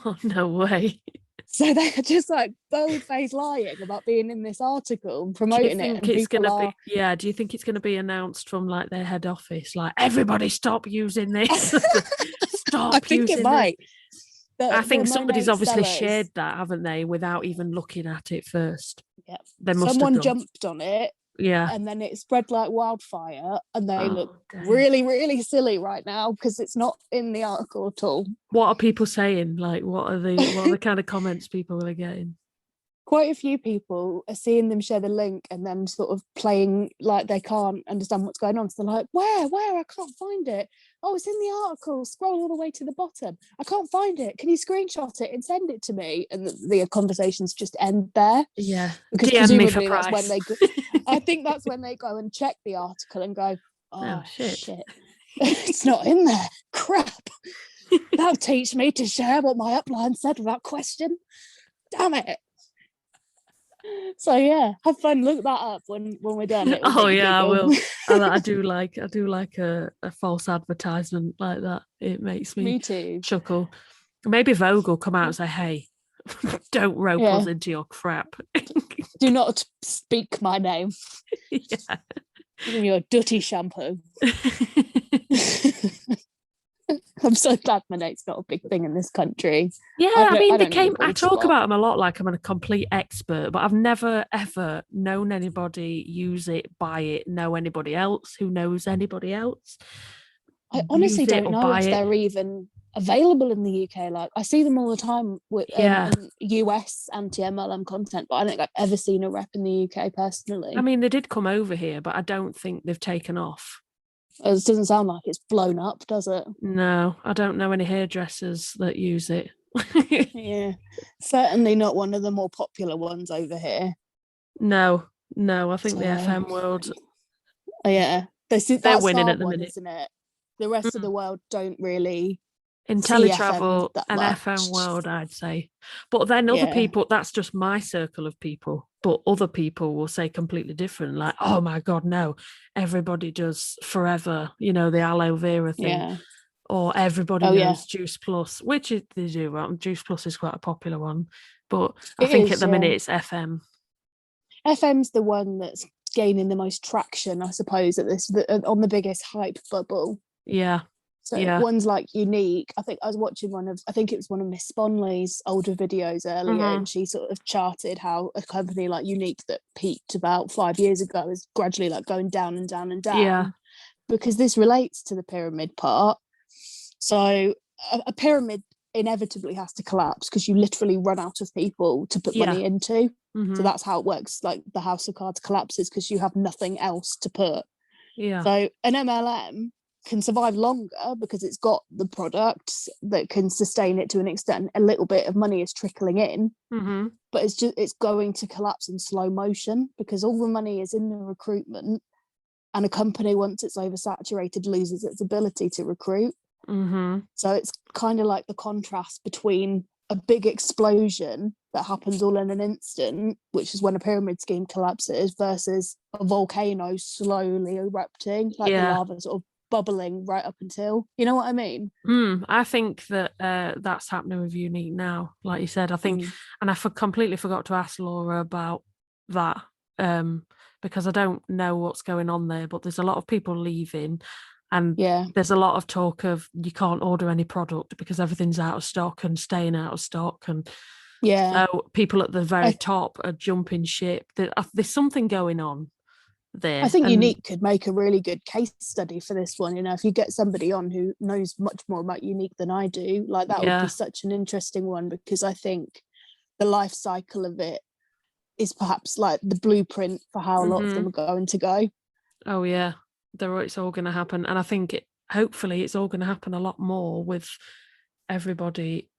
Oh, no way. So they're just like bold-faced lying about being in this article and promoting it. Do you think it's going to be announced from like their head office? Like, everybody stop using this. Stop I think using it might. I think somebody's obviously shared that, haven't they, without even looking at it first. Yeah. They must Someone jumped on it. Yeah. And then it spread like wildfire, and they look really, really silly right now because it's not in the article at all. What are people saying? Like, what are the kind of comments people are getting? Quite a few people are seeing them share the link and then sort of playing like they can't understand what's going on. So they're like, where? I can't find it. Oh, it's in the article. Scroll all the way to the bottom. I can't find it. Can you screenshot it and send it to me? And the conversations just end there. Yeah. Because presumably that's when they go, I think that's when they go and check the article and go, oh shit. It's not in there. Crap. That'll teach me to share what my upline said without question. Damn it. So yeah, have fun. Look that up when we're done. Oh yeah, I will. I do like a false advertisement like that. It makes me too chuckle. Maybe Vogue will come out and say, "Hey, don't rope us into your crap. Do not speak my name. Yeah, in your dirty shampoo." I'm so glad Monat's not a big thing in this country. Yeah, I talk about them a lot like I'm a complete expert, but I've never, ever known anybody use it, buy it, know anybody else who knows anybody else. I honestly don't know if they're even available in the UK. Like, I see them all the time with US anti-MLM content, but I don't think I've ever seen a rep in the UK personally. I mean, they did come over here, but I don't think they've taken off. It doesn't sound like it's blown up, does it? No, I don't know any hairdressers that use it. Yeah, certainly not one of the more popular ones over here. No, I think the FM world. Yeah, they're winning at the minute, isn't it? The rest of the world don't really. In teletravel and FM world, I'd say. But then other people, that's just my circle of people. But other people will say completely different. Like, oh my God, no. Everybody does Forever, the aloe vera thing. Yeah. Or everybody knows Juice Plus, which they do. Juice Plus is quite a popular one. But I think at the minute it's FM. FM's the one that's gaining the most traction, I suppose, on the biggest hype bubble. Yeah. So ones like Unique, I think I was watching one of Miss Sponley's older videos earlier, and she sort of charted how a company like Unique that peaked about 5 years ago is gradually like going down and down and down. Yeah. Because this relates to the pyramid part. So a pyramid inevitably has to collapse because you literally run out of people to put money into. So that's how it works. Like the house of cards collapses because you have nothing else to put. Yeah. So an MLM can survive longer because it's got the products that can sustain it to an extent. A little bit of money is trickling in, but it's going to collapse in slow motion because all the money is in the recruitment, and a company, once it's oversaturated, loses its ability to recruit. So it's kind of like the contrast between a big explosion that happens all in an instant, which is when a pyramid scheme collapses, versus a volcano slowly erupting, like the lava sort of bubbling right up until, you know what I mean? I think that that's happening with Unique now, like you said. I think, and I completely forgot to ask Laura about that, because I don't know what's going on there, but there's a lot of people leaving, and there's a lot of talk of you can't order any product because everything's out of stock and staying out of stock, and so people at the very top are jumping ship. There's something going on there. I think Unique could make a really good case study for this one. You know, if you get somebody on who knows much more about Unique than I do, like that would be such an interesting one, because I think the life cycle of it is perhaps like the blueprint for how a lot of them are going to go. Oh yeah, it's all going to happen, and I think hopefully it's all going to happen a lot more with everybody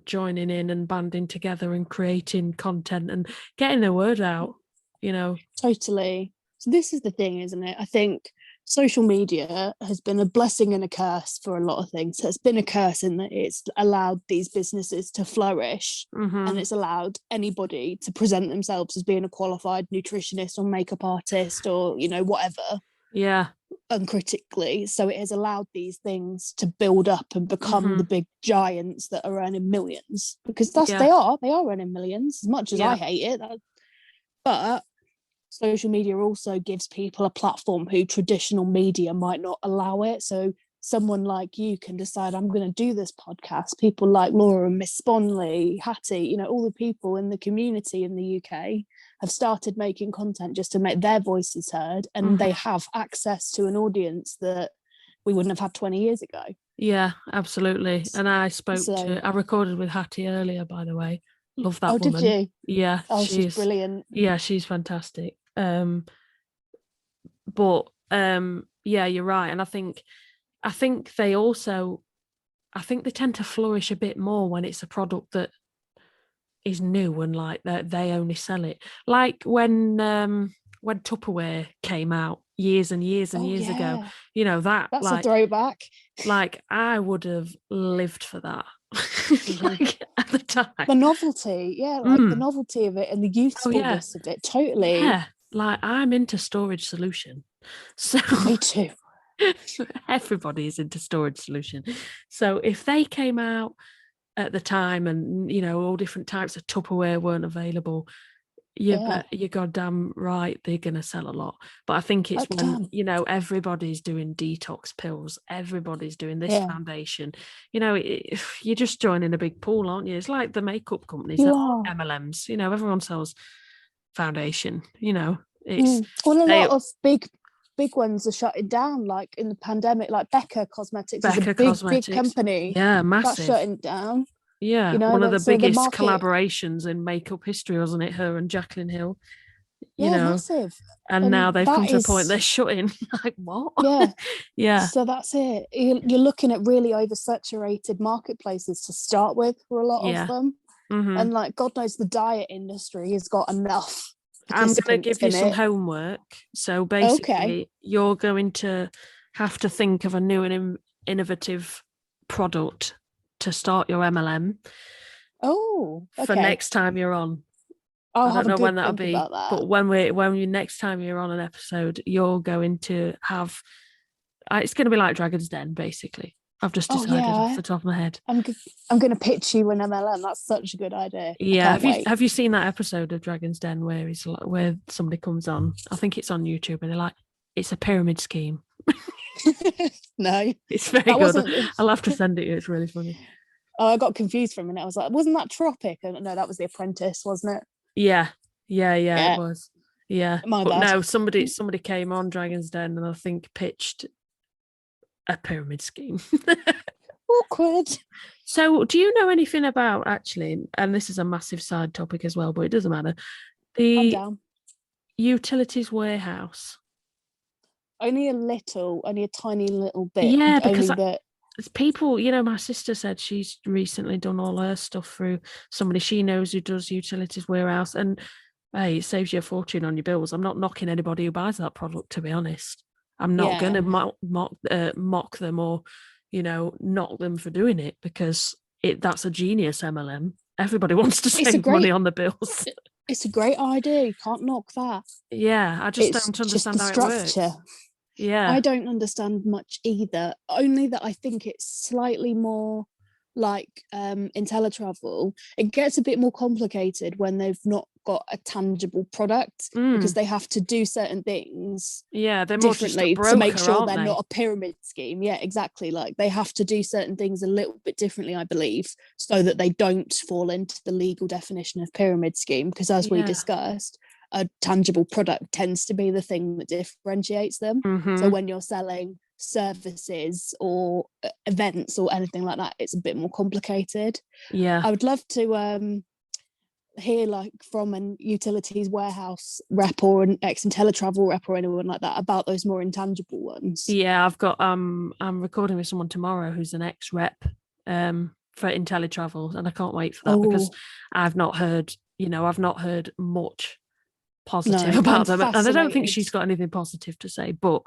joining in and banding together and creating content and getting the word out, you know. Totally. So this is the thing, isn't it? I think social media has been a blessing and a curse for a lot of things. So it's been a curse in that it's allowed these businesses to flourish, and it's allowed anybody to present themselves as being a qualified nutritionist or makeup artist or, you know, whatever. Uncritically. So it has allowed these things to build up and become the big giants that are earning millions, because they are earning millions, as much as I hate it. But social media also gives people a platform who traditional media might not allow it. So someone like you can decide, I'm going to do this podcast. People like Laura and Miss Sponley, Hattie, you know, all the people in the community in the UK have started making content just to make their voices heard, and they have access to an audience that we wouldn't have had 20 years ago. Yeah, absolutely. And I recorded with Hattie earlier, by the way. Love that woman. Did you? Yeah. She's brilliant. Yeah, she's fantastic. But yeah, you're right. And I think they tend to flourish a bit more when it's a product that is new and like they only sell it. Like when Tupperware came out years and years and years ago, you know, that's like, a throwback. Like I would have lived for that. Like at the time. The novelty, the novelty of it and the usefulness of it, totally. Yeah, like I'm into storage solution. So me too. Everybody is into storage solution. So if they came out at the time and, you know, all different types of Tupperware weren't available, you're goddamn right they're going to sell a lot. But I think it's when, you know, everybody's doing detox pills, everybody's doing this foundation, you know, you're just joining a big pool, aren't you? It's like the makeup companies, MLMs, you know, everyone sells foundation, you know. It's a lot of big ones are shutting down, like in the pandemic, like Becca Cosmetics is a big company. Yeah, massive. That's shutting down. Yeah, you know, one of the biggest collaborations in makeup history, wasn't it? Her and Jacqueline Hill. You know, massive. And now they've come to a point they're shutting. Like, what? Yeah. Yeah. So that's it. You're looking at really oversaturated marketplaces to start with for a lot of them. And like, God knows the diet industry has got enough. I'm going to give you some homework. So basically, you're going to have to think of a new and innovative product to start your MLM. For next time you're on. I don't know when that'll be, but when next time you're on an episode, you're going to have. It's going to be like Dragon's Den, basically. I've just decided off the top of my head. I'm going to pitch you an MLM. That's such a good idea. Yeah, have you seen that episode of Dragon's Den where somebody comes on? I think it's on YouTube, and they're like, "It's a pyramid scheme." No, it's very good. I'll have to send it you. It's really funny. Oh, I got confused for a minute. I was like, wasn't that Tropic? And no, that was The Apprentice, wasn't it? Yeah, it was. Yeah, my bad. No, somebody came on Dragon's Den and I think pitched a pyramid scheme. Awkward. So, do you know anything about, actually, and this is a massive side topic as well, but it doesn't matter, the utilities warehouse? only a tiny little bit. Yeah, because Only that it's people, my sister said she's recently done all her stuff through somebody she knows who does utilities warehouse, and hey, it saves you a fortune on your bills. I'm not knocking anybody who buys that product, to be honest. I'm not going to mock them or, knock them for doing it, because that's a genius MLM. Everybody wants to save money on the bills. It's a great idea. You can't knock that. Yeah, I just don't understand how it works. Yeah. I don't understand much either. Only that I think it's slightly more like IntelliTravel. It gets a bit more complicated when they've not got a tangible product, because they have to do certain things they're more differently broker, to make sure they're not a pyramid scheme. Yeah, exactly. Like they have to do certain things a little bit differently, I believe, so that they don't fall into the legal definition of pyramid scheme, because as we discussed, a tangible product tends to be the thing that differentiates them. So when you're selling services or events or anything like that, it's a bit more complicated. I would love to hear like from an utilities warehouse rep or an ex-IntelliTravel rep or anyone like that about those more intangible ones. I've got I'm recording with someone tomorrow who's an ex-rep for IntelliTravel, and I can't wait for that, because I've not heard much positive about them, and I don't think she's got anything positive to say, but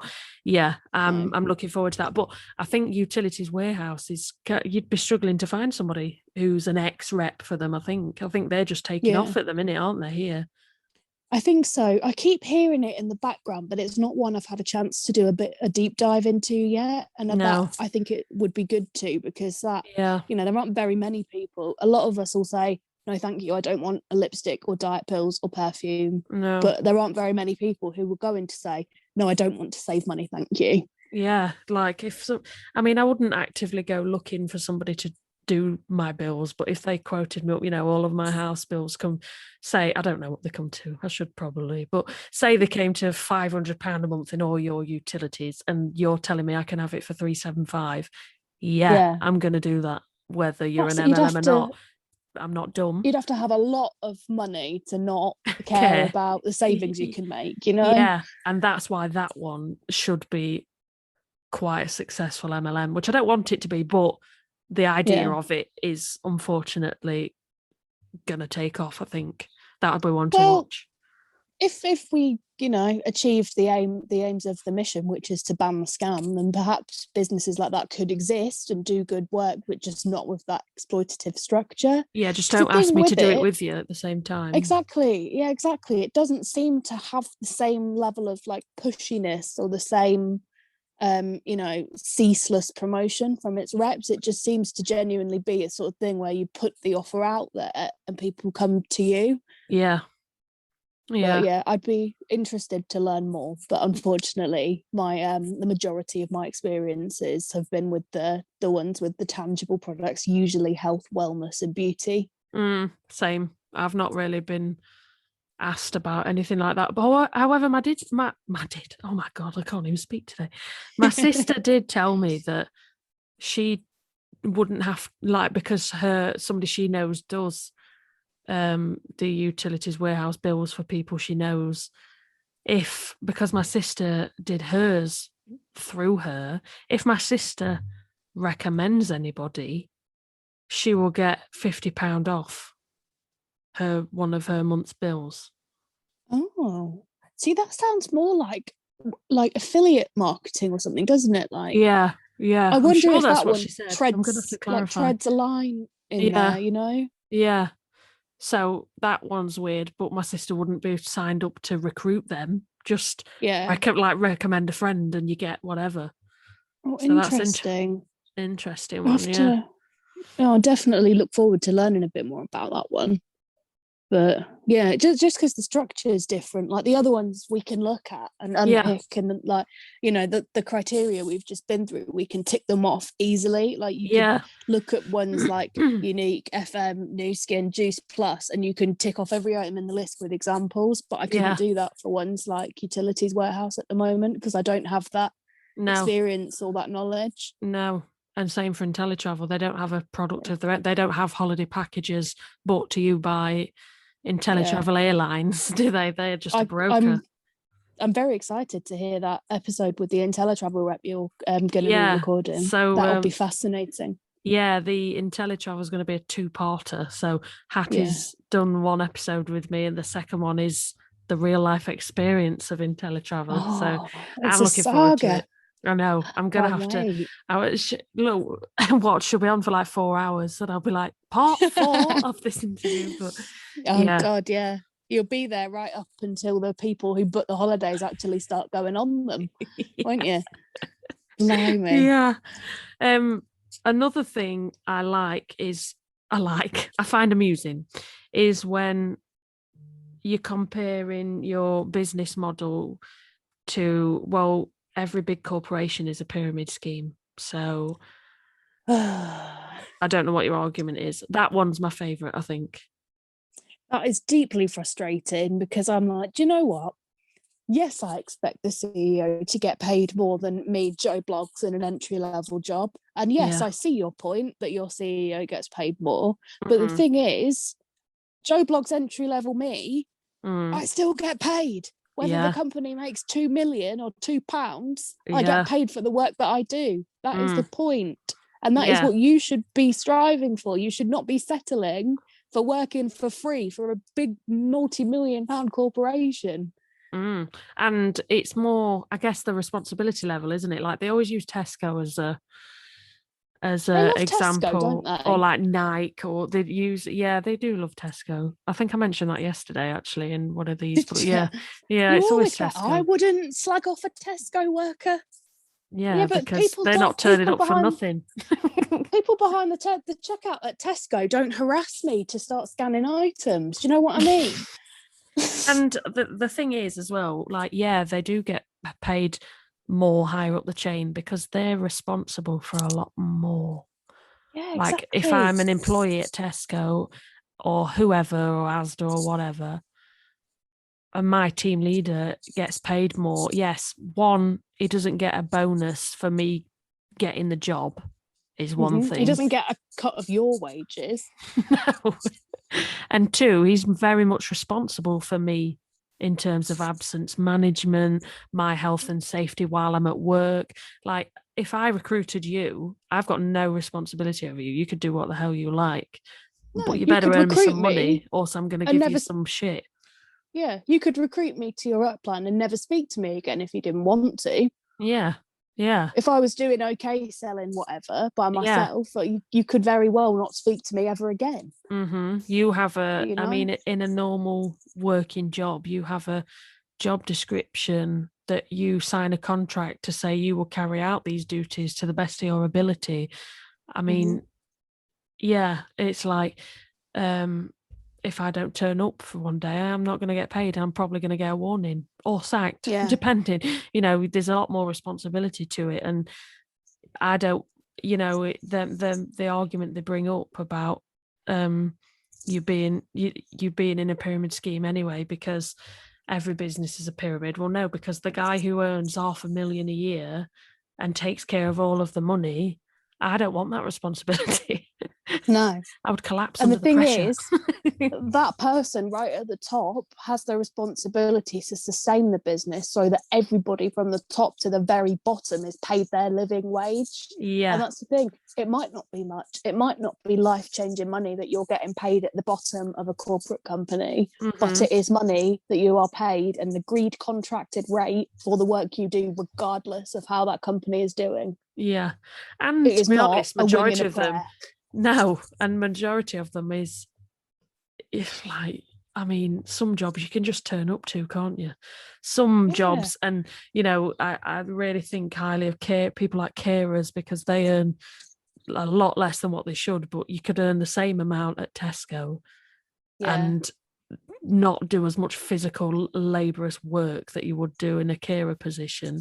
I'm looking forward to that. But I think utilities warehouse you'd be struggling to find somebody who's an ex-rep for them. I think they're just taking off at the minute, aren't they, here? I think so. I keep hearing it in the background, but it's not one I've had a chance to do a deep dive into yet, and that I think it would be good to, because that there aren't very many people. A lot of us will say, no, thank you, I don't want a lipstick or diet pills or perfume. No. But there aren't very many people who will go in to say, no, I don't want to save money, thank you. Yeah, like I wouldn't actively go looking for somebody to do my bills, but if they quoted me, all of my house bills come, say, I don't know what they come to, I should probably, but say they came to £500 a month in all your utilities, and you're telling me I can have it for £375. I'm going to do that, whether you're an MLM or not. I'm not dumb. You'd have to have a lot of money to not care about the savings you can make, Yeah, and that's why that one should be quite a successful MLM, which I don't want it to be, but the idea of it is unfortunately going to take off. I think that would be one to watch. If we, achieved the aims of the mission, which is to ban the scam, then perhaps businesses like that could exist and do good work, but just not with that exploitative structure. Yeah, just don't ask me to do it with you at the same time. Exactly. Yeah, exactly. It doesn't seem to have the same level of like pushiness or the same ceaseless promotion from its reps. It just seems to genuinely be a sort of thing where you put the offer out there and people come to you. But I'd be interested to learn more, but unfortunately my the majority of my experiences have been with the ones with the tangible products, usually health, wellness and beauty. Same. I've not really been asked about anything like that, but however, my oh my god, I can't even speak today. My sister did tell me that she wouldn't have, like, because somebody she knows does the utilities warehouse bills for people she knows, because my sister did hers through her, if my sister recommends anybody, she will get £50 off one of her month's bills. Oh, see, that sounds more like affiliate marketing or something, doesn't it? Like, yeah. I wonder if that one treads a line in there, Yeah. So that one's weird, but my sister wouldn't be signed up to recruit them. Just recommend a friend and you get whatever. Oh, so interesting. That's interesting one. I'll definitely look forward to learning a bit more about that one. But yeah, just because the structure is different, like the other ones we can look at and unpick, and like the criteria we've just been through, we can tick them off easily. Like you can look at ones like Unique, FM, New Skin, Juice Plus, and you can tick off every item in the list with examples. But I couldn't do that for ones like Utilities Warehouse at the moment, because I don't have that experience or that knowledge. No. And same for IntelliTravel. They don't have a product of their own. They don't have holiday packages bought to you by IntelliTravel Airlines, do they? They're just a broker. I'm very excited to hear that episode with the IntelliTravel rep you're going to be recording. So that'll be fascinating. Yeah, the IntelliTravel is going to be a two-parter. So Hattie's done one episode with me, and the second one is the real life experience of IntelliTravel. So I'm looking forward to it. I know. I'm gonna have to. Look, what she'll be on for like 4 hours, and I'll be like part 4 of this interview. But God, yeah, you'll be there right up until the people who book the holidays actually start going on them, won't you? Blimey. Yeah. Another thing I find amusing is when you're comparing your business model to, well, every big corporation is a pyramid scheme. So I don't know what your argument is. That one's my favorite, I think. That is deeply frustrating because I'm like, do you know what? Yes, I expect the CEO to get paid more than me, Joe Bloggs, in an entry-level job. And yes, I see your point that your CEO gets paid more. But the thing is, Joe Bloggs entry-level me, I still get paid. Whether the company makes 2 million or £2, I get paid for the work that I do. That is the point. And that is what you should be striving for. You should not be settling for working for free for a big multi-million-pound corporation. And it's more, I guess, the responsibility level, isn't it? Like they always use Tesco as a example, Tesco, or like Nike, or they use they do love Tesco. I think I mentioned that yesterday actually in one of these, but it's always Tesco. I wouldn't slag off a Tesco worker. Yeah, but because they're not turning up for nothing. People behind the checkout at Tesco don't harass me to start scanning items. Do you know what I mean? And the thing is as well, like, they do get paid more higher up the chain because they're responsible for a lot more. Yeah, like exactly. If I'm an employee at Tesco or whoever, or Asda or whatever, and my team leader gets paid more, yes, one, he doesn't get a bonus for me getting the job, is one thing. He doesn't get a cut of your wages. No. And two, he's very much responsible for me in terms of absence management, my health and safety while I'm at work. Like if I recruited you, I've got no responsibility over you. You could do what the hell you like, but you better earn me some money, or I'm going to give you some shit. Yeah, you could recruit me to your work plan and never speak to me again if you didn't want to. Yeah. If I was doing okay selling whatever by myself, you could very well not speak to me ever again. You have I mean, in a normal working job, you have a job description that you sign a contract to say you will carry out these duties to the best of your ability. I mean, it's like, if I don't turn up for one day, I'm not going to get paid. I'm probably going to get a warning or sacked, depending. There's a lot more responsibility to it. And I don't, the argument they bring up about you being in a pyramid scheme anyway, because every business is a pyramid. Well, no, because the guy who earns $500,000 a year and takes care of all of the money, I don't want that responsibility. No, I would collapse. And under the pressure. Is, that person right at the top has the responsibility to sustain the business so that everybody from the top to the very bottom is paid their living wage. Yeah. And that's the thing. It might not be much. It might not be life-changing money that you're getting paid at the bottom of a corporate company, but it is money that you are paid an agreed contracted rate for the work you do, regardless of how that company is doing. Yeah. And it is to be not honest, majority of them. No, and majority of them is like, I mean, some jobs you can just turn up to, can't you? Some jobs, and I really think highly of people like carers, because they earn a lot less than what they should, but you could earn the same amount at Tesco and not do as much physical laborious work that you would do in a carer position.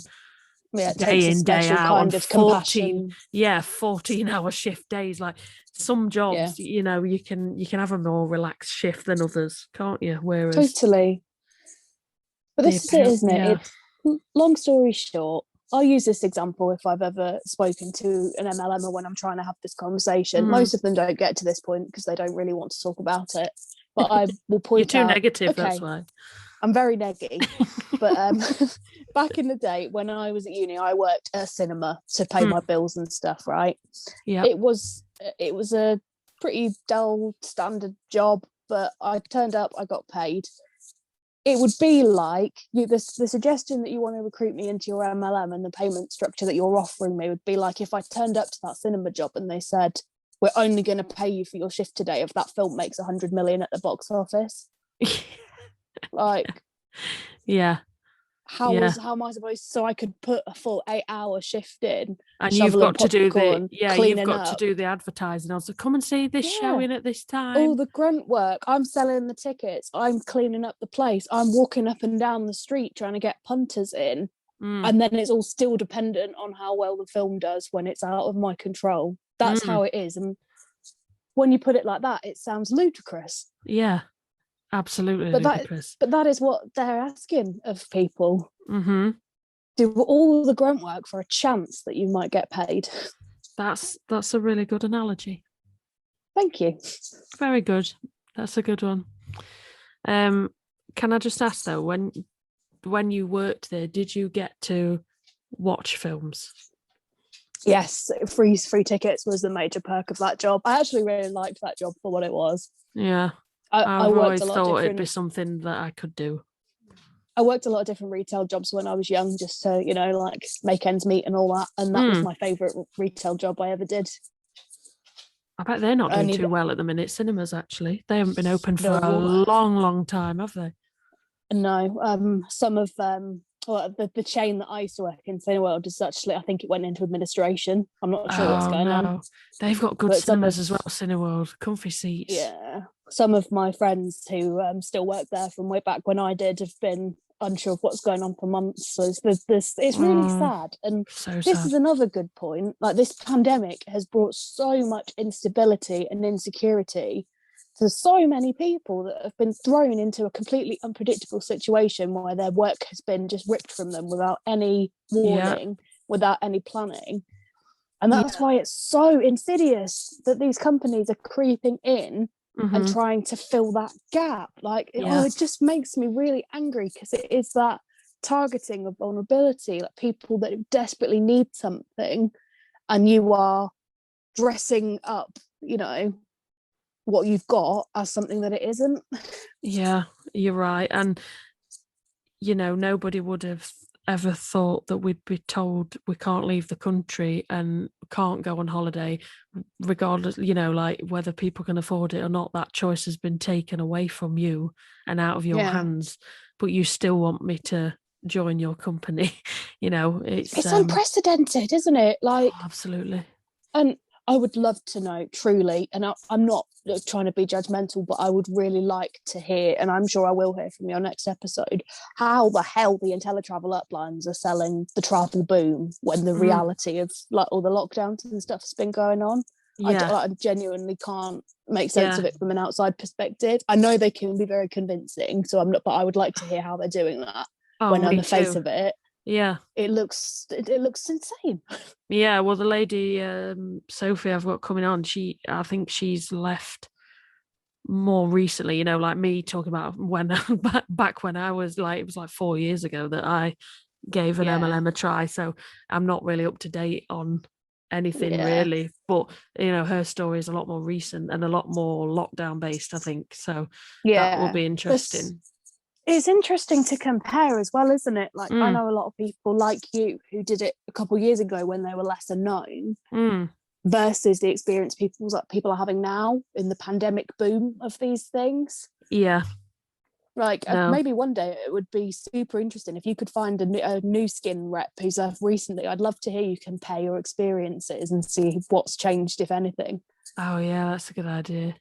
Day in, day out, kind of 14-hour shift days. Like some jobs, you can have a more relaxed shift than others, can't you? Whereas totally. But this is it, isn't it? It's, long story short, I'll use this example if I've ever spoken to an MLM or when I'm trying to have this conversation. Most of them don't get to this point because they don't really want to talk about it. But I will point out. You're too negative, that's why. I'm very neggy. But back in the day when I was at uni, I worked at a cinema to pay my bills and stuff, right? Yeah. It was a pretty dull standard job, but I turned up, I got paid. It would be like the suggestion that you want to recruit me into your MLM and the payment structure that you're offering me would be like if I turned up to that cinema job and they said, we're only going to pay you for your shift today if that film makes 100 million at the box office. Like, yeah. How am I supposed, so I could put a full 8-hour shift in, and you've got to do the advertising. I was like, come and see this showing at this time. All the grunt work. I'm selling the tickets. I'm cleaning up the place. I'm walking up and down the street trying to get punters in. And then it's all still dependent on how well the film does when it's out of my control. That's how it is. And when you put it like that, it sounds ludicrous. Yeah, absolutely ludicrous. But that is what they're asking of people. Mm-hmm. Do all the grunt work for a chance that you might get paid. That's a really good analogy. Thank you. Very good. That's a good one. Can I just ask though, when you worked there, did you get to watch films? Yes, free tickets was the major perk of that job. I actually really liked that job for what it was. Yeah. I always thought it'd be something that I could do. I worked a lot of different retail jobs when I was young, just to, like make ends meet and all that. And that was my favourite retail job I ever did. I bet they're not doing too well at the minute, cinemas, actually. They haven't been open for a long, long time, have they? No. Some of the chain that I used to work in, Cineworld, is actually, I think it went into administration. I'm not sure what's going on. They've got good cinemas as well, Cineworld, comfy seats. Yeah. Some of my friends who still work there from way back when I did have been unsure of what's going on for months. So it's really sad. And this is another good point. Like, this pandemic has brought so much instability and insecurity to so many people that have been thrown into a completely unpredictable situation where their work has been just ripped from them without any warning, without any planning. And that's why it's so insidious that these companies are creeping in and trying to fill that gap. Like, it just makes me really angry, because it is that targeting of vulnerability, like people that desperately need something, and you are dressing up, what you've got as something that it isn't. Yeah, you're right. And nobody would have ever thought that we'd be told we can't leave the country and can't go on holiday, regardless, like whether people can afford it or not. That choice has been taken away from you and out of your hands, but you still want me to join your company. It's unprecedented, isn't it? Like, absolutely. And I would love to know, truly, and I'm not trying to be judgmental, but I would really like to hear, and I'm sure I will hear from your next episode, how the hell the IntelliTravel uplines are selling the travel boom when the reality of like all the lockdowns and stuff has been going on. I genuinely can't make sense of it from an outside perspective. I know they can be very convincing, but I would like to hear how they're doing that when on the face of it. Yeah, it looks insane. Yeah, well, the lady Sophie I've got coming on, I think she's left more recently. Like me talking about when back when I was like, it was like 4 years ago that I gave an MLM a try. So I'm not really up to date on anything really. But her story is a lot more recent and a lot more lockdown based, I think. So that will be interesting. It's interesting to compare as well, isn't it? Like, I know a lot of people like you who did it a couple of years ago when they were lesser known versus the experience people are having now in the pandemic boom of these things. Yeah. Like, maybe one day it would be super interesting if you could find a new skin rep who's recently. I'd love to hear you compare your experiences and see what's changed, if anything. Oh, yeah, that's a good idea.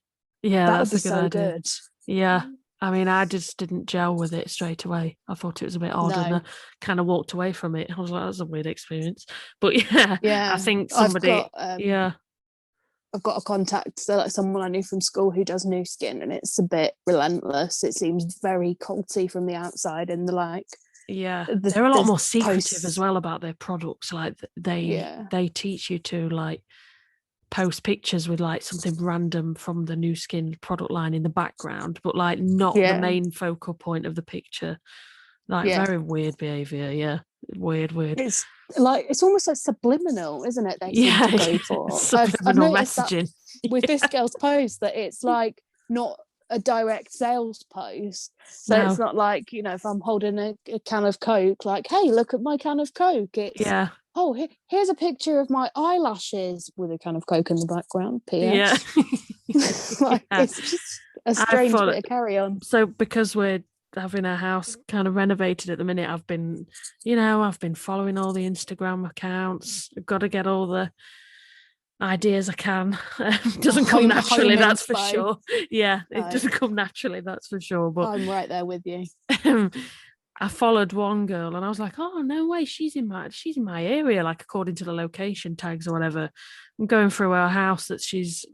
Yeah, that would be so good. Yeah. I mean, I just didn't gel with it straight away. I thought it was a bit odd and I kind of walked away from it. I was like, that was a weird experience. But I think somebody, I've got a contact, so like someone I knew from school who does new skin, and it's a bit relentless. It seems very culty from the outside, and they're a lot more secretive as well about their products. Like they teach you to like post pictures with like something random from the new skin product line in the background, but like not the main focal point of the picture. Like Yeah. very weird behaviour. Yeah. Weird. It's like, it's almost like subliminal, isn't it? They seem to go for. I've Subliminal noticed that messaging. with this girl's post, that it's like not a direct sales post. So it's No. not like, you know, if I'm holding a can of Coke, like, hey, look at my can of Coke. It's, Yeah. oh, here's a picture of my eyelashes with a can of Coke in the background. Yeah. PS. Like, Yeah. it's just a I strange thought bit of carry on. so because we're having our house kind of renovated at the minute. I've been following all the Instagram accounts. I've got to get all the ideas I can. Doesn't come naturally, Home that's for info. sure. Yeah, it No, doesn't come naturally, that's for sure. But I'm right there with you. I followed one girl and I was like, oh no way, she's in my area, like according to the location tags or whatever. I'm going through her house that she's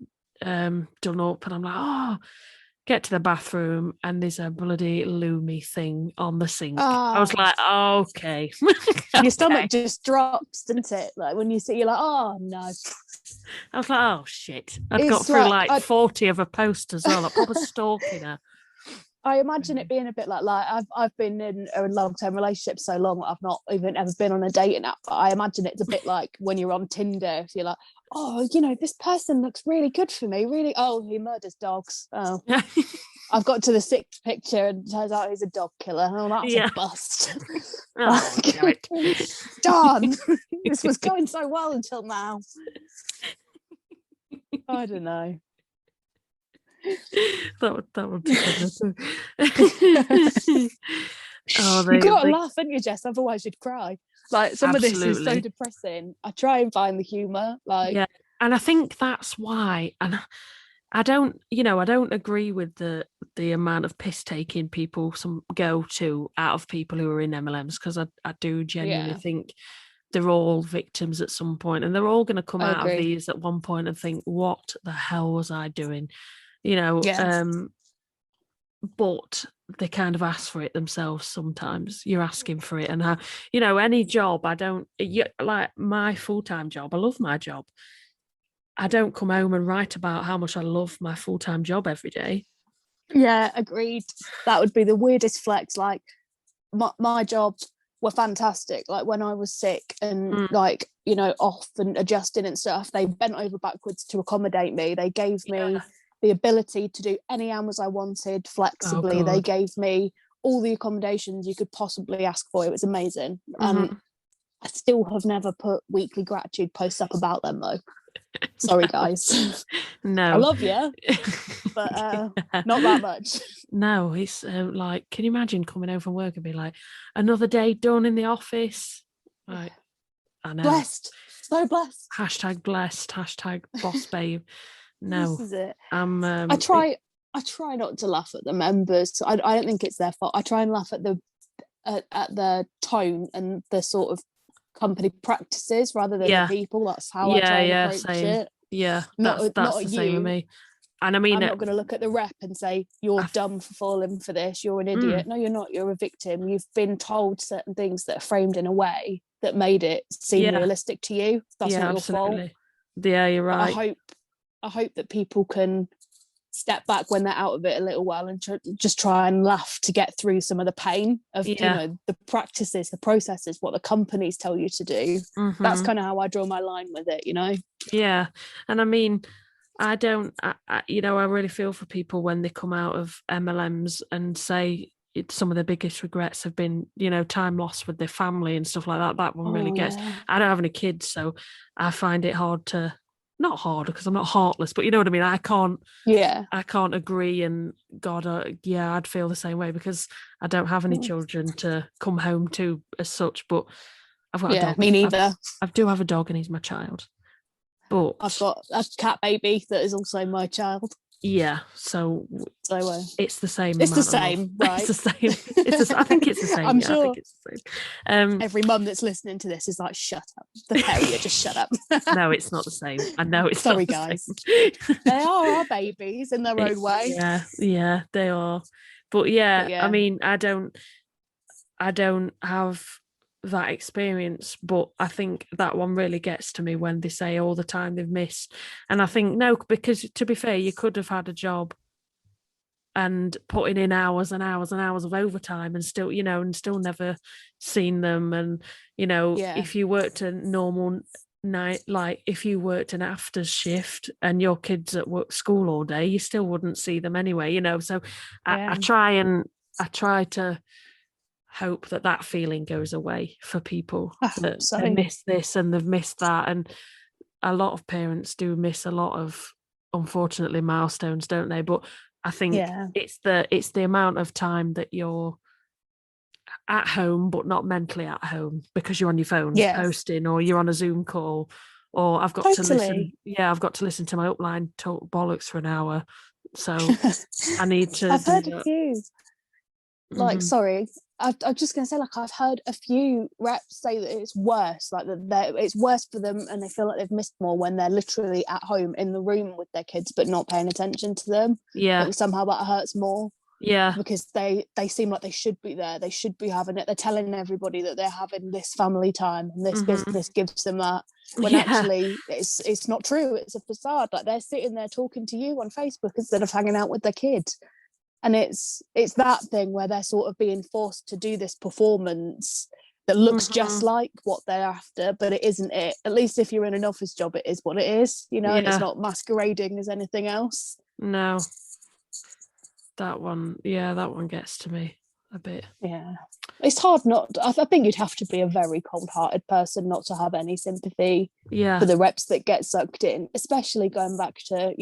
done up, and I'm like, oh, get to the bathroom and there's a bloody Loomy thing on the sink. I was Ah, like, okay. your stomach Okay. just drops, doesn't it? Like when you see, you're like, oh no. I was like, oh shit. I'd got It's through like like 40 of her posts as well, like proper stalking her. I imagine it being a bit like I've been in a long-term relationship so long, I've not even ever been on a dating app, but I imagine it's a bit like when you're on Tinder, if you're like, oh, you know, this person looks really good for me, really. Oh, he murders dogs. Oh, I've got to the 6th picture and it turns out he's a dog killer. Oh, that's Yeah. a bust. Oh, damn it. Darn, this was going so well until now. I don't know. that would be good. Oh, You've got to laugh, haven't you, Jess? Otherwise you'd cry. Like, some of this is so absolutely. depressing. I try and find the humour. Like, Yeah. And I think that's why, and I don't agree with the amount of piss taking people some go to out of people who are in MLMs, because I do genuinely yeah, think they're all victims at some point, and they're all going to come I out of agree. these at one point and think, what the hell was I doing? You know, Yeah. But they kind of ask for it themselves sometimes. You're asking for it. And any job, like my full-time job, I love my job. I don't come home and write about how much I love my full-time job every day. Yeah, agreed. That would be the weirdest flex. Like, my jobs were fantastic. Like, when I was sick and like, you know, off and adjusting and stuff, they bent over backwards to accommodate me. They gave me the ability to do any hours I wanted flexibly. They gave me all the accommodations you could possibly ask for. It was amazing. And I still have never put weekly gratitude posts up about them though. Sorry, guys. No. I love you, but not that much. No, it's like, can you imagine coming home from work and be like, another day done in the office? Like, I know. Blessed. So blessed. Hashtag blessed. Hashtag boss babe. No. This is it. I try not to laugh at the members. I don't think it's their fault. I try and laugh at the tone and the sort of company practices rather than the people. That's how I try and approach it. Yeah, that's the same with me. And I mean, I'm not going to look at the rep and say, you're dumb for falling for this, you're an idiot. No, you're not. You're a victim. You've been told certain things that are framed in a way that made it seem realistic to you. That's not your fault. Yeah, you're right. I hope that people can step back when they're out of it a little while and just try and laugh to get through some of the pain of you know, the practices, the processes, what the companies tell you to do. That's kind of how I draw my line with it, you know. Yeah. And I mean, I really feel for people when they come out of MLMs and say some of their biggest regrets have been, time lost with their family and stuff like that. That one really gets. I don't have any kids, so I find it hard to, not hard because I'm not heartless, but you know what I mean. I can't agree. And God, I'd feel the same way because I don't have any children to come home to as such. But I've got a dog. Me neither. I do have a dog, and he's my child. But I've got a cat baby that is also my child. Yeah, so it's the same. It's the same, right? It's the same. I think it's the same. I'm sure. I think it's the same. Every mum that's listening to this is like, "Shut up, the terrier, just shut up." No, it's not the same. I know it's sorry, not the guys. Same. They are our babies in their own way. Yeah, they are. But I mean, I don't have that experience, but I think that one really gets to me when they say all the time they've missed. And I think no, because to be fair, you could have had a job and putting in hours and hours and hours of overtime and still, and still never seen them. And, if you worked a normal night, like if you worked an after shift and your kids at work school all day, you still wouldn't see them anyway, so I try to hope that feeling goes away for people, that they miss this and they've missed that. And a lot of parents do miss a lot of, unfortunately, milestones, don't they? But I think it's the amount of time that you're at home but not mentally at home because you're on your phone posting, or you're on a Zoom call, or I've got to listen to my upline talk bollocks for an hour, so I need to I've heard a few sorry, I'm just going to say, like, I've heard a few reps say that it's worse, like that it's worse for them and they feel like they've missed more when they're literally at home in the room with their kids but not paying attention to them. Like, somehow that hurts more. Because they seem like they should be there, they should be having it, they're telling everybody that they're having this family time and this business gives them that, when actually it's not true, it's a facade. Like, they're sitting there talking to you on Facebook instead of hanging out with their kids. And it's that thing where they're sort of being forced to do this performance that looks just like what they're after, but it isn't it. At least if you're in an office job, it is what it is, and it's not masquerading as anything else. No. That one gets to me a bit. Yeah. It's hard not, I think you'd have to be a very cold-hearted person not to have any sympathy for the reps that get sucked in, especially going back to,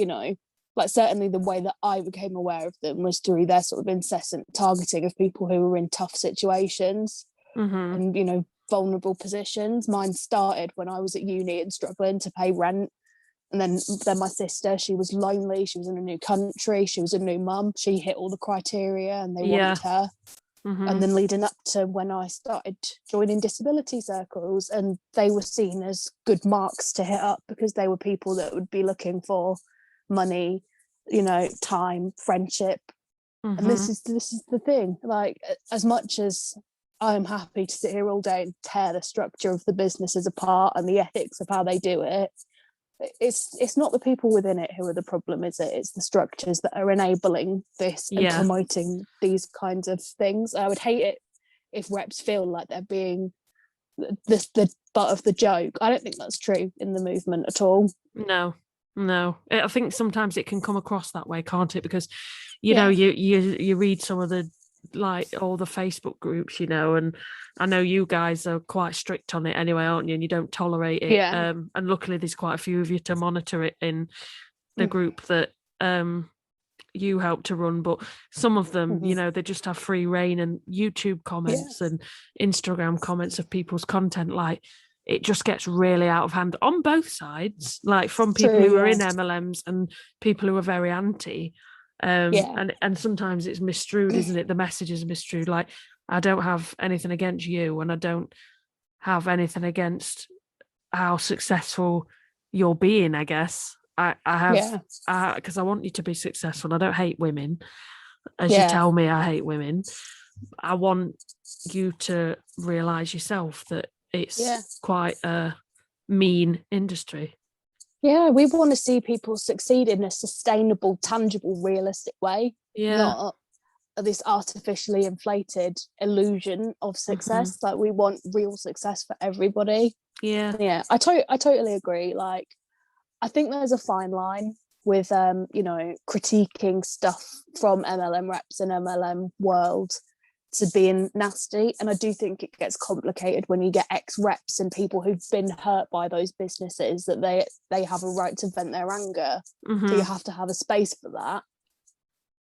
like, certainly the way that I became aware of them was through their sort of incessant targeting of people who were in tough situations and, vulnerable positions. Mine started when I was at uni and struggling to pay rent. And then my sister, she was lonely. She was in a new country. She was a new mum. She hit all the criteria and they wanted her. And then leading up to when I started joining disability circles, and they were seen as good marks to hit up because they were people that would be looking for money, time, friendship. And this is the thing. Like, as much as I'm happy to sit here all day and tear the structure of the businesses apart and the ethics of how they do it, it's not the people within it who are the problem, is it? It's the structures that are enabling this and promoting these kinds of things. I would hate it if reps feel like they're being the butt of the joke. I don't think that's true in the movement at all. No. I think sometimes it can come across that way, can't it? Because you read some of the, like, all the Facebook groups, and I know you guys are quite strict on it anyway, aren't you? And you don't tolerate it. And luckily there's quite a few of you to monitor it in the group that you help to run. But some of them, they just have free reign, and YouTube comments and Instagram comments of people's content, like, it just gets really out of hand on both sides, like from people who are in MLMs and people who are very anti. And sometimes it's misstrued, isn't it? The message is misstrued. Like, I don't have anything against you, and I don't have anything against how successful you're being, I guess. I have, because I want you to be successful. I don't hate women, as you tell me I hate women. I want you to realise yourself that it's quite a mean industry. Yeah, we want to see people succeed in a sustainable, tangible, realistic way, not this artificially inflated illusion of success. Like, we want real success for everybody. I totally agree. Like, I think there's a fine line with critiquing stuff from MLM reps and MLM world to being nasty, and I do think it gets complicated when you get ex-reps and people who've been hurt by those businesses, that they have a right to vent their anger. So you have to have a space for that,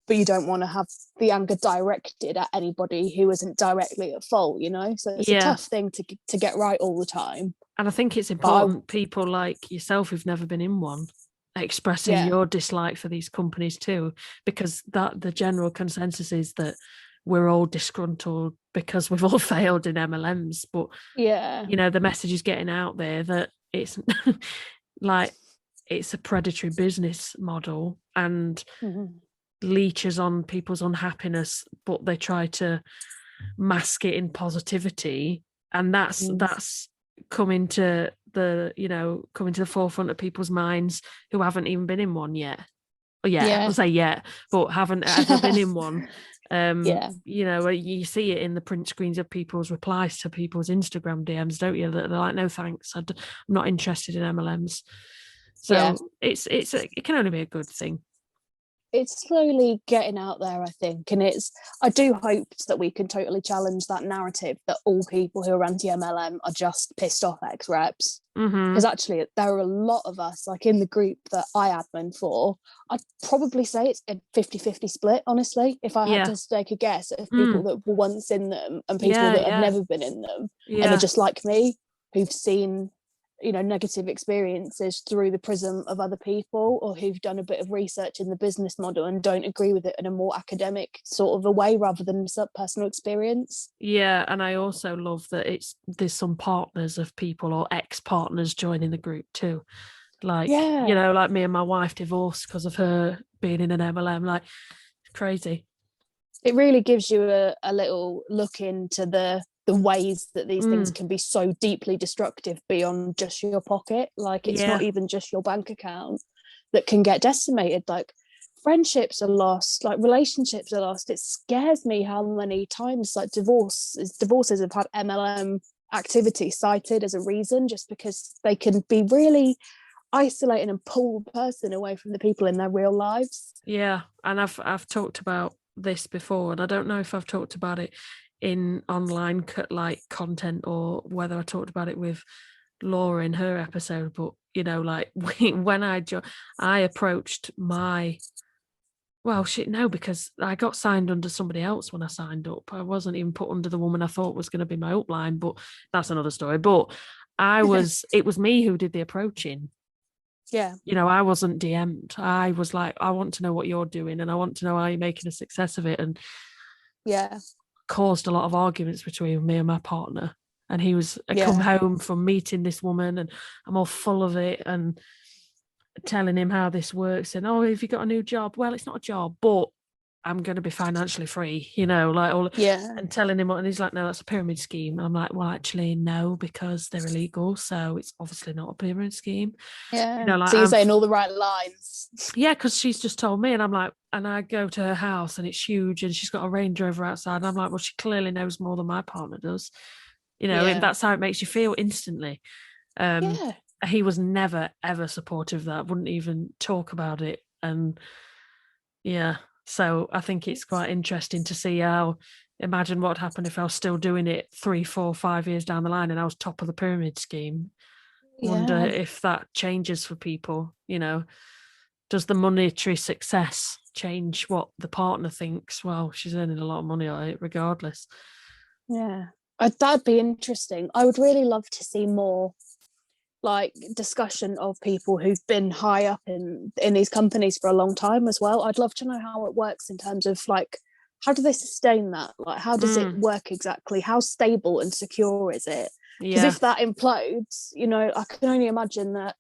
but you don't want to have the anger directed at anybody who isn't directly at fault, so it's a tough thing to get right all the time. And I think it's important people like yourself who've never been in one expressing your dislike for these companies too, because the general consensus is that we're all disgruntled because we've all failed in MLMs. But the message is getting out there that it's like, it's a predatory business model and leeches on people's unhappiness, but they try to mask it in positivity, and that's coming to the forefront of people's minds who haven't even been in one yet. I'll say but haven't ever been in one. You know, you see it in the print screens of people's replies to people's Instagram DMs, don't you? They're like, no thanks, I'm not interested in MLMs. So it can only be a good thing. It's slowly getting out there, I think, and I do hope that we can totally challenge that narrative that all people who are anti-MLM are just pissed off ex-reps. Because actually there are a lot of us, like in the group that I admin for, I'd probably say it's a 50-50 split, honestly, if I had to take a guess, of people that were once in them and people that have never been in them and are just like me, who've seen, you know, negative experiences through the prism of other people, or who've done a bit of research in the business model and don't agree with it in a more academic sort of a way rather than personal experience. Yeah, and I also love that there's some partners of people or ex-partners joining the group too. Like, you know, like me and my wife divorced because of her being in an MLM. Like, crazy. It really gives you a little look into the ways that these things can be so deeply destructive beyond just your pocket. Like, it's not even just your bank account that can get decimated. Like, friendships are lost, like relationships are lost. It scares me how many times like divorces have had MLM activity cited as a reason, just because they can be really isolating and pull the person away from the people in their real lives. Yeah, and I've talked about this before, and I don't know if I've talked about it in online like content or whether I talked about it with Laura in her episode, but you know, like when I approached my because I got signed under somebody else when I signed up. I wasn't even put under the woman I thought was going to be my upline, but that's another story. But it was me who did the approaching. Yeah. You know, I wasn't DM'd. I was like, I want to know what you're doing and I want to know how you're making a success of it. And caused a lot of arguments between me and my partner. And he was come home from meeting this woman and I'm all full of it and telling him how this works and, oh, have you got a new job? Well, it's not a job, but I'm going to be financially free, you know, like and telling him what, and he's like, no, that's a pyramid scheme. And I'm like, well, actually, no, because they're illegal, so it's obviously not a pyramid scheme. Yeah, you know, like, so you're saying all the right lines. Yeah, because she's just told me, and I'm like, and I go to her house and it's huge, and she's got a Range Rover outside, and I'm like, well, she clearly knows more than my partner does, you know, and that's how it makes you feel instantly. He was never ever supportive of that, wouldn't even talk about it, and so I think it's quite interesting to see how, imagine what happened if I was still doing it 3, 4, 5 years down the line and I was top of the pyramid scheme. Wonder if that changes for people, you know. Does the monetary success change what the partner thinks? Well, she's earning a lot of money on it regardless. Yeah, that'd be interesting. I would really love to see more like discussion of people who've been high up in these companies for a long time as well. I'd love to know how it works in terms of like, how do they sustain that? Like, how does it work exactly? How stable and secure is it? Because if that implodes, you know, I can only imagine that,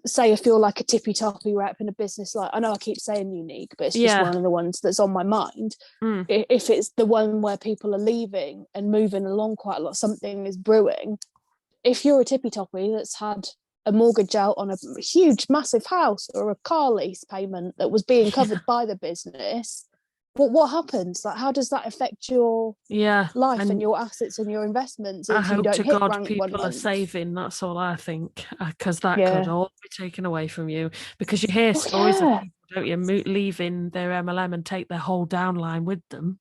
say, if you're like a tippy toppy rep in a business, like, I know I keep saying unique, but it's just one of the ones that's on my mind. If it's the one where people are leaving and moving along quite a lot, something is brewing. If you're a tippy toppy that's had a mortgage out on a huge massive house or a car lease payment that was being covered by the business, what happens? Like, how does that affect your life and your assets and your investments if you don't hit rank 1 month? People are saving, that's all I think, because that could all be taken away from you, because you hear stories of people, don't you, leaving their MLM and take their whole downline with them.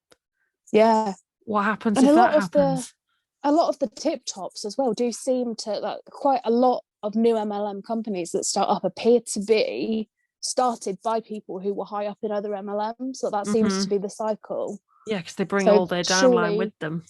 What happens if that happens? A lot of the tip tops as well do seem to, like, quite a lot of new MLM companies that start up appear to be started by people who were high up in other MLMs. So that seems to be the cycle. Yeah, because they bring all their downline with them.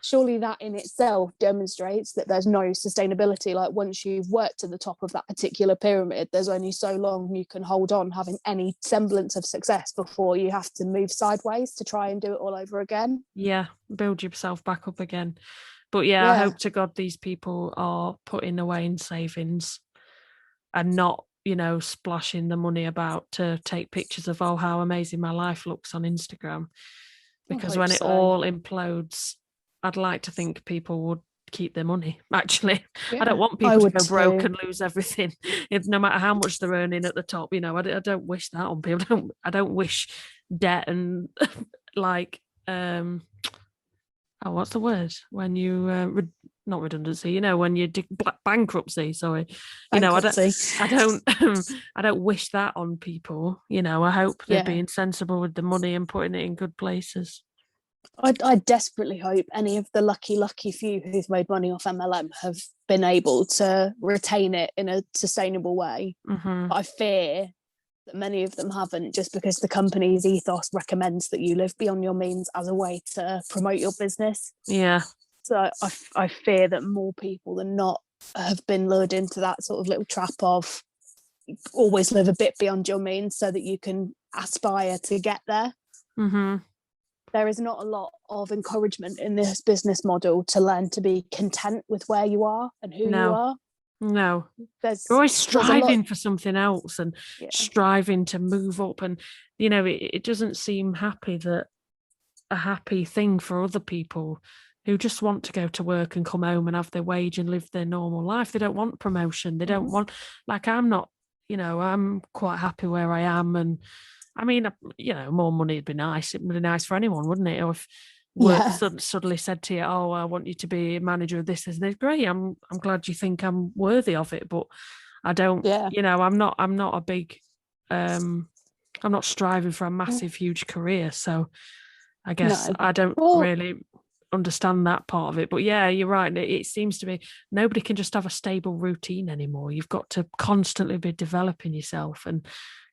Surely that in itself demonstrates that there's no sustainability. Like, once you've worked to the top of that particular pyramid, there's only so long you can hold on having any semblance of success before you have to move sideways to try and do it all over again. Yeah, build yourself back up again. But I hope to God these people are putting away in savings and not, you know, splashing the money about to take pictures of, oh, how amazing my life looks on Instagram. Because when it all implodes, I'd like to think people would keep their money. Actually, I Yeah, don't want I people to would go broke too. and lose everything, if no matter how much they're earning at the top. I don't wish that on people. I don't wish debt and like oh, what's the word when you not redundancy? When you bankruptcy. Sorry, Bankruptcy. I don't, I don't wish that on people. I hope they're Yeah. being sensible with the money and putting it in good places. I desperately hope any of the lucky few who've made money off MLM have been able to retain it in a sustainable way. Mm-hmm. But I fear that many of them haven't, just because the company's ethos recommends that you live beyond your means as a way to promote your business. Yeah. So I fear that more people than not have been lured into that sort of little trap of always live a bit beyond your means so that you can aspire to get there. Mm-hmm. There is not a lot of encouragement in this business model to learn to be content with where you are and who you No. are. No. There's You're always there's a lot. striving for something else and Yeah. striving to move up, and it doesn't seem a happy thing for other people who just want to go to work and come home and have their wage and live their normal life. They don't want promotion. They don't want, like, I'm not, I'm quite happy where I am. And I mean, more money would be nice. It would be nice for anyone, wouldn't it? Or if work suddenly said to you, oh, I want you to be a manager of this, and great. I'm glad you think I'm worthy of it, but I don't, I'm not a big, I'm not striving for a massive, huge career. So I guess No. I don't really understand that part of it. But yeah, you're right. It seems to be nobody can just have a stable routine anymore. You've got to constantly be developing yourself and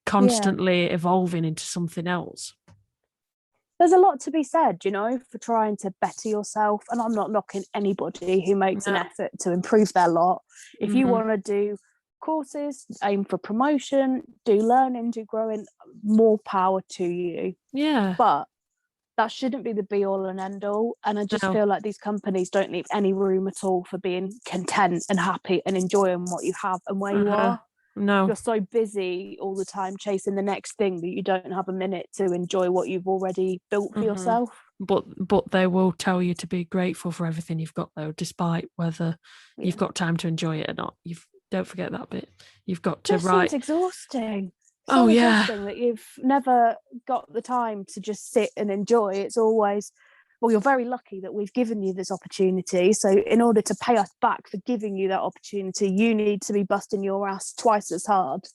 constantly evolving into something else. There's a lot to be said, for trying to better yourself. And I'm not knocking anybody who makes an effort to improve their lot. If you want to do courses, aim for promotion, do learning, do growing, more power to you. Yeah. But that shouldn't be the be all and end all. And I just feel like these companies don't leave any room at all for being content and happy and enjoying what you have and where you are. No. You're so busy all the time chasing the next thing that you don't have a minute to enjoy what you've already built for yourself. But they will tell you to be grateful for everything you've got, though, despite whether you've got time to enjoy it or not. Don't forget that bit. You've got to Seems exhausting. So exhausting that you've never got the time to just sit and enjoy. It's always, well, you're very lucky that we've given you this opportunity. So in order to pay us back for giving you that opportunity, you need to be busting your ass twice as hard.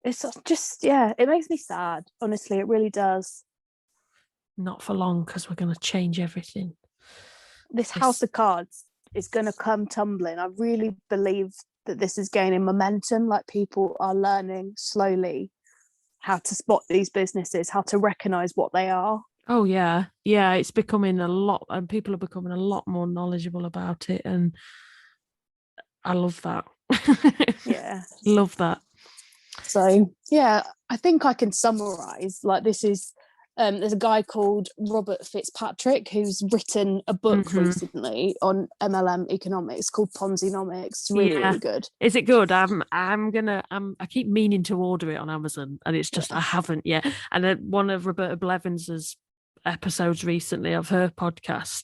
It's just, it makes me sad. Honestly, it really does. Not for long, because we're going to change everything. This house of cards is going to come tumbling. I really believe that this is gaining momentum. Like, people are learning slowly how to spot these businesses, how to recognize what they are. Oh yeah, it's becoming a lot, and people are becoming a lot more knowledgeable about it, and I love that. Love that. So I think I can summarize. Like, this is there's a guy called Robert Fitzpatrick who's written a book recently on MLM economics called Ponzinomics. It's really good. Is it good? I keep meaning to order it on Amazon, and it's just I haven't yet. And then one of Roberta Blevins's episodes recently of her podcast,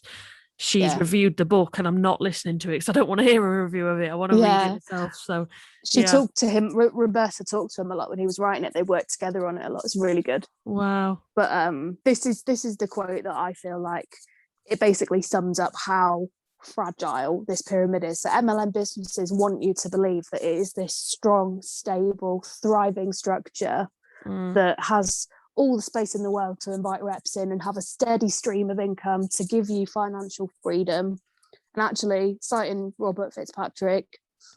she's reviewed the book, and I'm not listening to it because I don't want to hear a review of it. I want to read it myself. So she talked to him. Roberta talked to him a lot when he was writing it. They worked together on it a lot. It's really good. Wow. But this is the quote that I feel like it basically sums up how fragile this pyramid is. So MLM businesses want you to believe that it is this strong, stable, thriving structure that has all the space in the world to invite reps in and have a steady stream of income to give you financial freedom. And actually, citing Robert Fitzpatrick,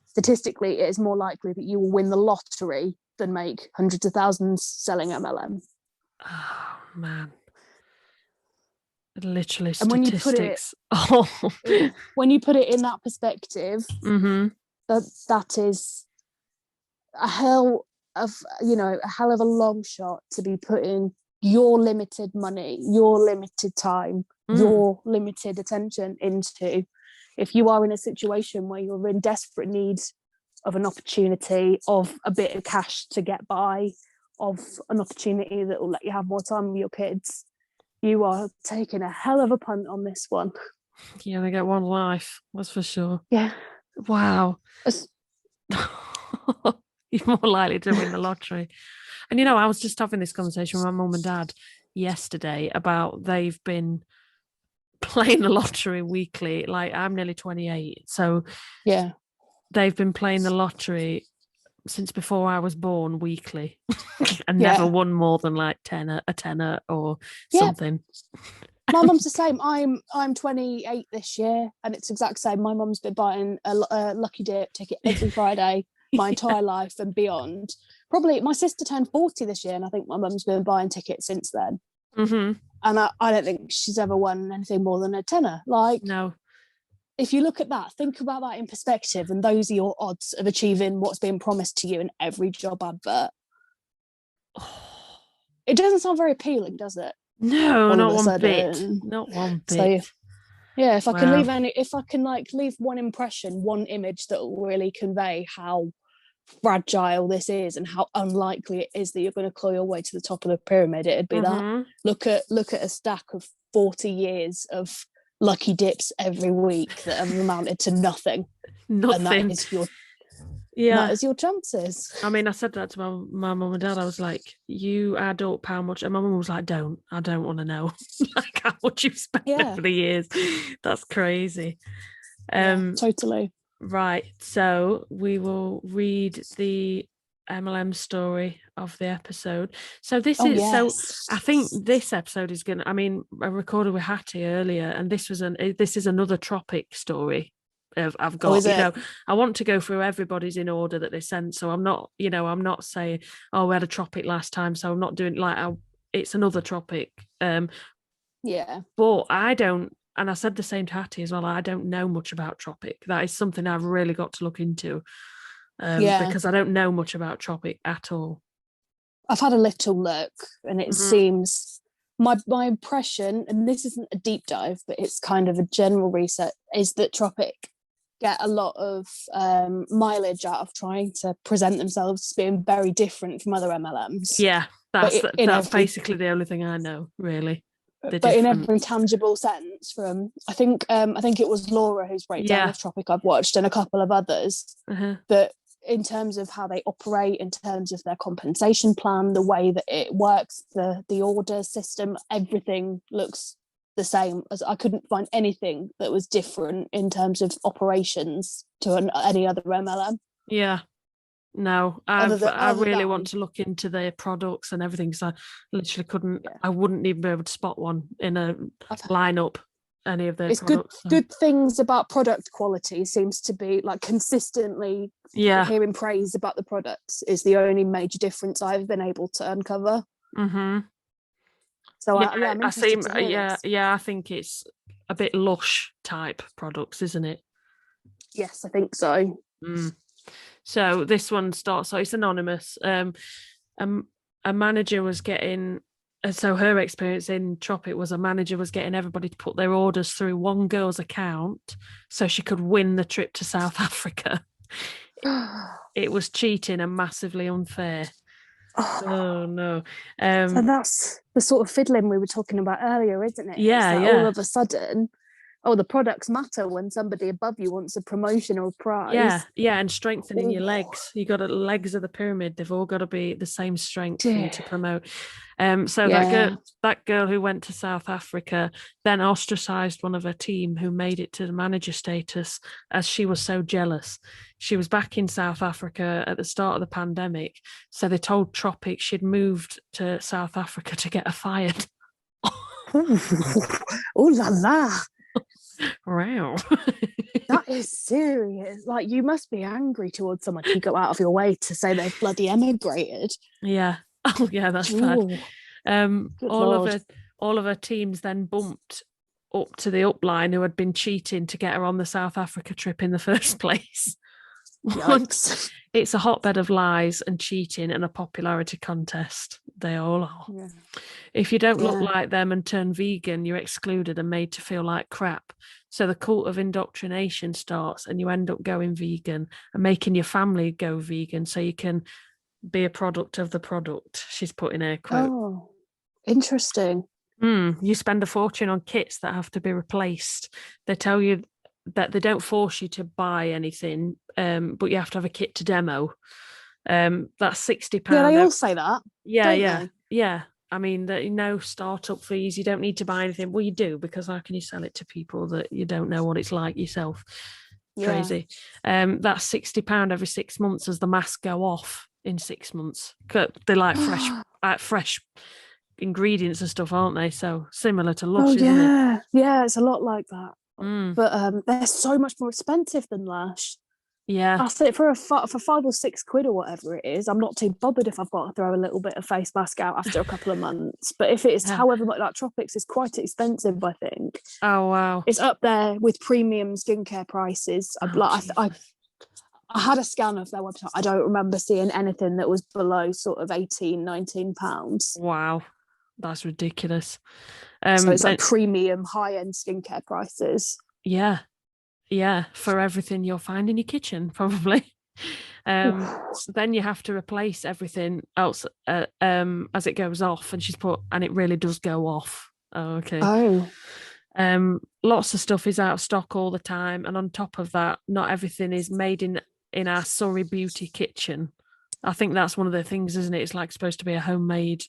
statistically, it is more likely that you will win the lottery than make hundreds of thousands selling MLM. Oh man. Literally statistics. And when you put it in that perspective, that is a hell of a long shot to be putting your limited money, your limited time, your limited attention into. If you are in a situation where you're in desperate need of an opportunity, of a bit of cash to get by, of an opportunity that will let you have more time with your kids, you are taking a hell of a punt on this one. You only get one life, that's for sure. Yeah. Wow. It's- You're more likely to win the lottery. And I was just having this conversation with my mum and dad yesterday about they've been playing the lottery weekly. Like, I'm nearly 28, so yeah. they've been playing the lottery since before I was born weekly and never Yeah. won more than like a tenner or Yeah. something. My mum's the same. I'm 28 this year, and it's exact same. My mum's been buying a lucky dip ticket every Friday my entire life and beyond. Probably my sister turned 40 this year, and I think my mum's been buying tickets since then. Mm-hmm. And I don't think she's ever won anything more than a tenner. Like, No. if you look at that, think about that in perspective, and those are your odds of achieving what's being promised to you in every job advert. It doesn't sound very appealing, does it? No, All not of a one bit. sudden. Not one So bit. yeah, if I can Wow. leave one impression, one image that will really convey how fragile this is and how unlikely it is that you're going to claw your way to the top of the pyramid, it'd be that. Look at a stack of 40 years of lucky dips every week that have amounted to nothing. Nothing. And that is your chances. I mean, I said that to my mum and dad. I was like, you add up how much, and my mum was like, I don't want to know like how much you've spent over the years. That's crazy. Totally. Right, so we will read the MLM story of the episode. So this so I think this episode is gonna, I mean, I recorded with Hattie earlier, and this is another tropic story. I've got, I want to go through everybody's in order that they sent, so I'm not saying, oh, we had a tropic last time, so I'm not doing it's another tropic. But I don't, and I said the same to Hattie as well, I don't know much about tropic. That is something I've really got to look into, because I don't know much about tropic at all. I've had a little look, and it seems my impression, and this isn't a deep dive, but it's kind of a general reset, is that tropic get a lot of mileage out of trying to present themselves as being very different from other MLMs. Yeah, that's basically the only thing I know, really. But in every tangible sense, from I think it was Laura whose breakdown of tropic I've watched, and a couple of others, that in terms of how they operate, in terms of their compensation plan, the way that it works, the order system, everything looks the same. As I couldn't find anything that was different in terms of operations to any other MLM. Yeah. No, I really want to look into their products and everything, because I literally couldn't. I wouldn't even be able to spot one in a lineup. Any of their products. Good things about product quality seems to be like consistently hearing praise about the products is the only major difference I've been able to uncover. So I'm interested to hear this. I think it's a bit lush type products, isn't it? Yes, I think so. So this one starts, so it's anonymous. A manager was getting, so her experience in Tropic was a manager was getting everybody to put their orders through one girl's account so she could win the trip to South Africa. It was cheating and massively unfair. Oh no. So that's the sort of fiddling we were talking about earlier, isn't it? All of a sudden, the products matter when somebody above you wants a promotion or a prize. And strengthening your legs. You got the legs of the pyramid. They've all got to be the same strength for you to promote. That girl who went to South Africa then ostracized one of her team who made it to the manager status, as she was so jealous. She was back in South Africa at the start of the pandemic, so they told Tropic she'd moved to South Africa to get her fired. Oh la la. Wow. That is serious. Like, you must be angry towards someone who go out of your way to say they've bloody emigrated. Yeah. Oh yeah, that's bad. All of her teams then bumped up to the upline who had been cheating to get her on the South Africa trip in the first place. It's a hotbed of lies and cheating and a popularity contest. They all are. Yeah. If you don't look like them and turn vegan, you're excluded and made to feel like crap. So the cult of indoctrination starts, and you end up going vegan and making your family go vegan so you can be a product of the product. She's put in air quote. Oh, interesting. You spend a fortune on kits that have to be replaced. They tell you that they don't force you to buy anything, but you have to have a kit to demo. That's Yeah, £60. they all say that, Yeah, don't yeah, they? yeah. I mean, no startup fees. You don't need to buy anything. Well, you do, because how can you sell it to people that you don't know what it's like yourself? Yeah. Crazy. That's £60 every 6 months as the masks go off in 6 months. They're like fresh ingredients and stuff, aren't they? So similar to Oh Lush, isn't it? yeah, yeah, it's a lot like that. Mm, But they're so much more expensive than Lush. yeah. I think for £5 or £6 or whatever it is, I'm not too bothered if I've got to throw a little bit of face mask out after a couple of months. But if it's Yeah. however much, like Tropics is quite expensive, I think. Oh wow. It's up there with premium skincare prices. Oh Jesus. I had a scan of their website. I don't remember seeing anything that was below sort of 18, £19. Wow. That's ridiculous. So it's like Then premium high end skincare prices. yeah, yeah, for everything you'll find in your kitchen, probably. So then you have to replace everything else as it goes off, and she's put, and it really does go off. Oh, okay. Oh, Lots of stuff is out of stock all the time, and on top of that, not everything is made in our Surrey beauty kitchen. I think that's one of the things, isn't it? It's like supposed to be a homemade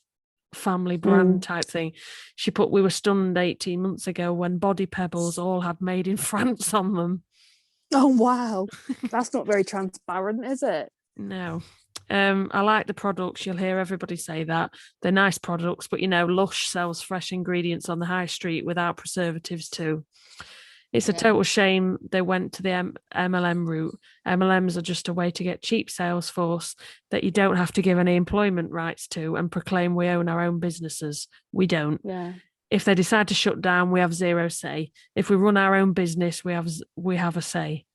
family brand type thing. She put, we were stunned 18 months ago when Body Pebbles all had made in France on them. oh wow. That's not very transparent, is it? No. I like the products. You'll hear everybody say that. They're nice products, but Lush sells fresh ingredients on the high street without preservatives too. It's a total shame they went to the MLM route. MLMs are just a way to get cheap sales force that you don't have to give any employment rights to and proclaim we own our own businesses. We don't. Yeah. If they decide to shut down, we have zero say. If we run our own business, we have a say.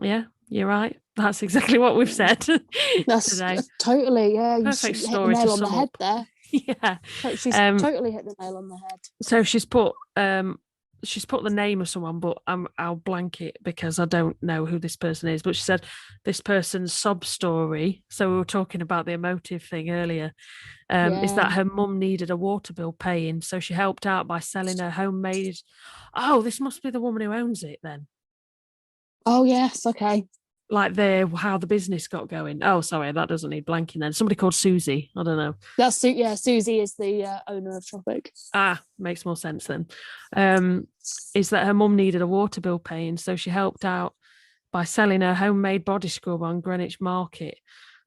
Yeah, you're right. That's exactly what we've said today. Totally, yeah. You Perfect hit the story to nail on the sum head up. there. Yeah. She's totally hit the nail on the head. So she's put the name of someone, but I'll blank it because I don't know who this person is. But she said this person's sob story. So we were talking about the emotive thing earlier. Is that Yeah. her mum needed a water bill paying, so she helped out by selling her homemade. Oh, this must be the woman who owns it then. Oh yes, okay. Like how the business got going. Oh, sorry, that doesn't need blanking then. Somebody called Susie. I don't know. Yeah, Susie is the owner of Tropic. Makes more sense then. Is that her mum needed a water bill paying, so she helped out by selling her homemade body scrub on Greenwich Market.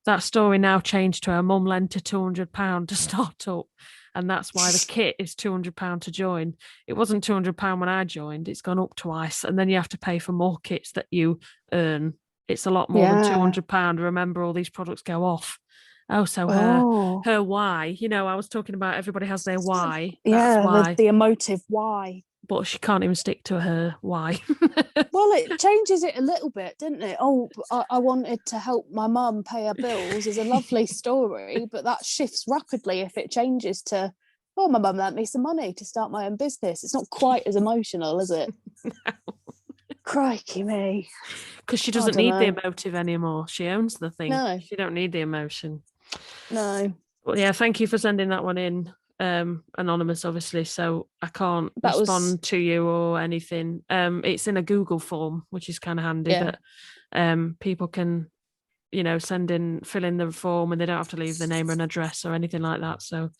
That story now changed to her mum lent her £200 to start up, and that's why the kit is £200 to join. It wasn't £200 when I joined. It's gone up twice, and then you have to pay for more kits that you earn. It's a lot more than £200. Remember, all these products go off. Oh, so her why? I was talking about everybody has their why. That's Yeah, why. the emotive why. But she can't even stick to her why. Well, it changes it a little bit, didn't it? Oh, I wanted to help my mum pay her bills is a lovely story, but that shifts rapidly if it changes to, oh, my mum lent me some money to start my own business. It's not quite as emotional, is it? No. Crikey me. Because she doesn't need the emotive anymore. She owns the thing. No. She don't need the emotion. No. Well, yeah, thank you for sending that one in. Anonymous, obviously, so I can't respond to you or anything. It's in a Google form, which is kind of handy that people can, fill in the form, and they don't have to leave the name and address or anything like that. So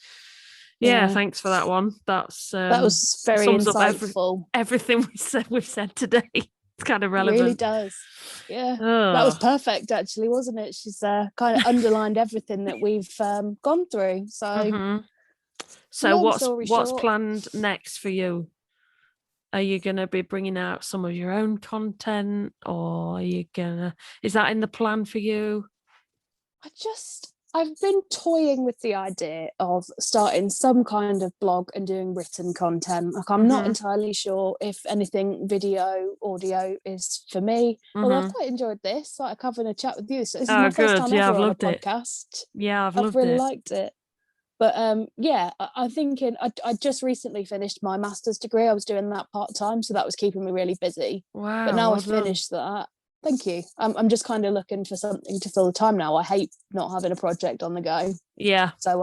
yeah, thanks for that one. That was very insightful. Everything we've said today. It's kind of relevant. It really does. Yeah. That was perfect, actually, wasn't it? She's kind of underlined everything that we've gone through. So So what's planned next for you? Are you going to be bringing out some of your own content, or is that in the plan for you? I've been toying with the idea of starting some kind of blog and doing written content. Like, I'm not entirely sure if anything video, audio is for me. Although I've quite enjoyed this, like having a chat with you. So this is my first time ever on a podcast. Yeah, I've really liked it. But I'm thinking, I just recently finished my master's degree. I was doing that part-time, so that was keeping me really busy. Wow. But now I've finished that. Thank you. I'm just kind of looking for something to fill the time now. I hate not having a project on the go. Yeah. So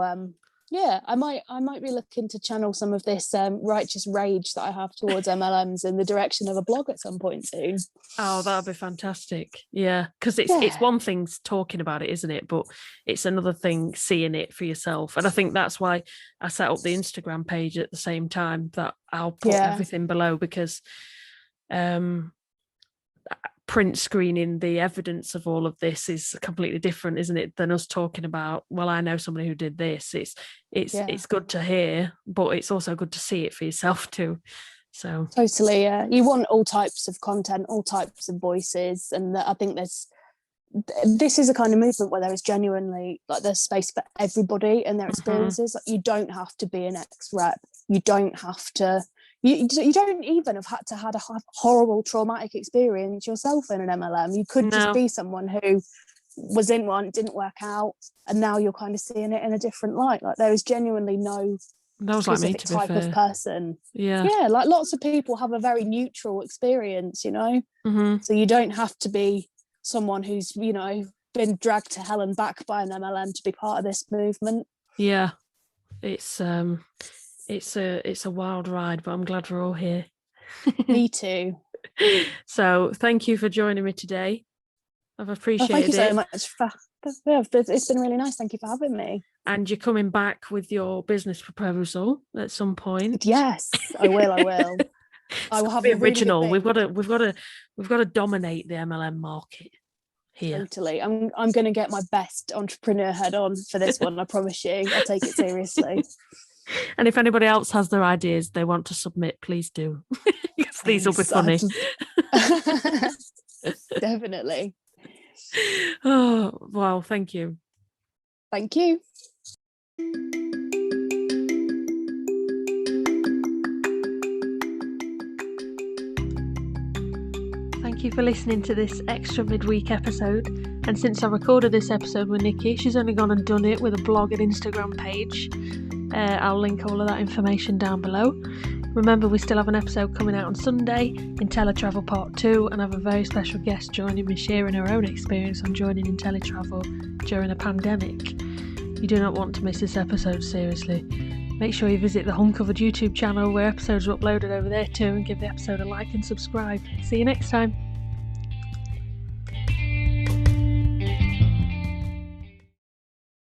Yeah, I might be looking to channel some of this righteous rage that I have towards MLMs in the direction of a blog at some point soon. Oh, that'd be fantastic. Yeah, because it's Yeah. one thing talking about it, isn't it? But it's another thing seeing it for yourself. And I think that's why I set up the Instagram page at the same time, that I'll put everything below, because print screening the evidence of all of this is completely different, isn't it, than us talking about, well, I know somebody who did this. It's good to hear, but it's also good to see it for yourself too. So totally, you want all types of content, all types of voices, and I think this is a kind of movement where there is genuinely, like, there's space for everybody and their experiences. Like, you don't have to be an ex-rep, you don't have to, you don't even have had to had a horrible traumatic experience yourself in an MLM. You could just be someone who was in one, didn't work out, and now you're kind of seeing it in a different light. Like, there is genuinely no specific type of person. Yeah, like, lots of people have a very neutral experience, so you don't have to be someone who's been dragged to hell and back by an MLM to be part of this movement. Yeah, it's a wild ride, but I'm glad we're all here. Me too. So thank you for joining me today. I've appreciated it. Thank you so much. It's been really nice. Thank you for having me. And you're coming back with your business proposal at some point. Yes, I will. I will have the original. We've got to dominate the MLM market here. Totally. I'm going to get my best entrepreneur head on for this one. I promise you. I'll take it seriously. And if anybody else has their ideas they want to submit, please do. Because these will be funny. Definitely. Oh, wow. Thank you. Thank you. Thank you for listening to this extra midweek episode. And since I recorded this episode with Nikki, she's only gone and done it with a blog and Instagram page. I'll link all of that information down below. Remember, we still have an episode coming out on Sunday in Teletravel Part 2, and I have a very special guest joining me, sharing her own experience on joining in teletravel during a pandemic. You do not want to miss this episode, seriously. Make sure you visit the HUNcovered YouTube channel, where episodes are uploaded over there too, and give the episode a like and subscribe. See you next time.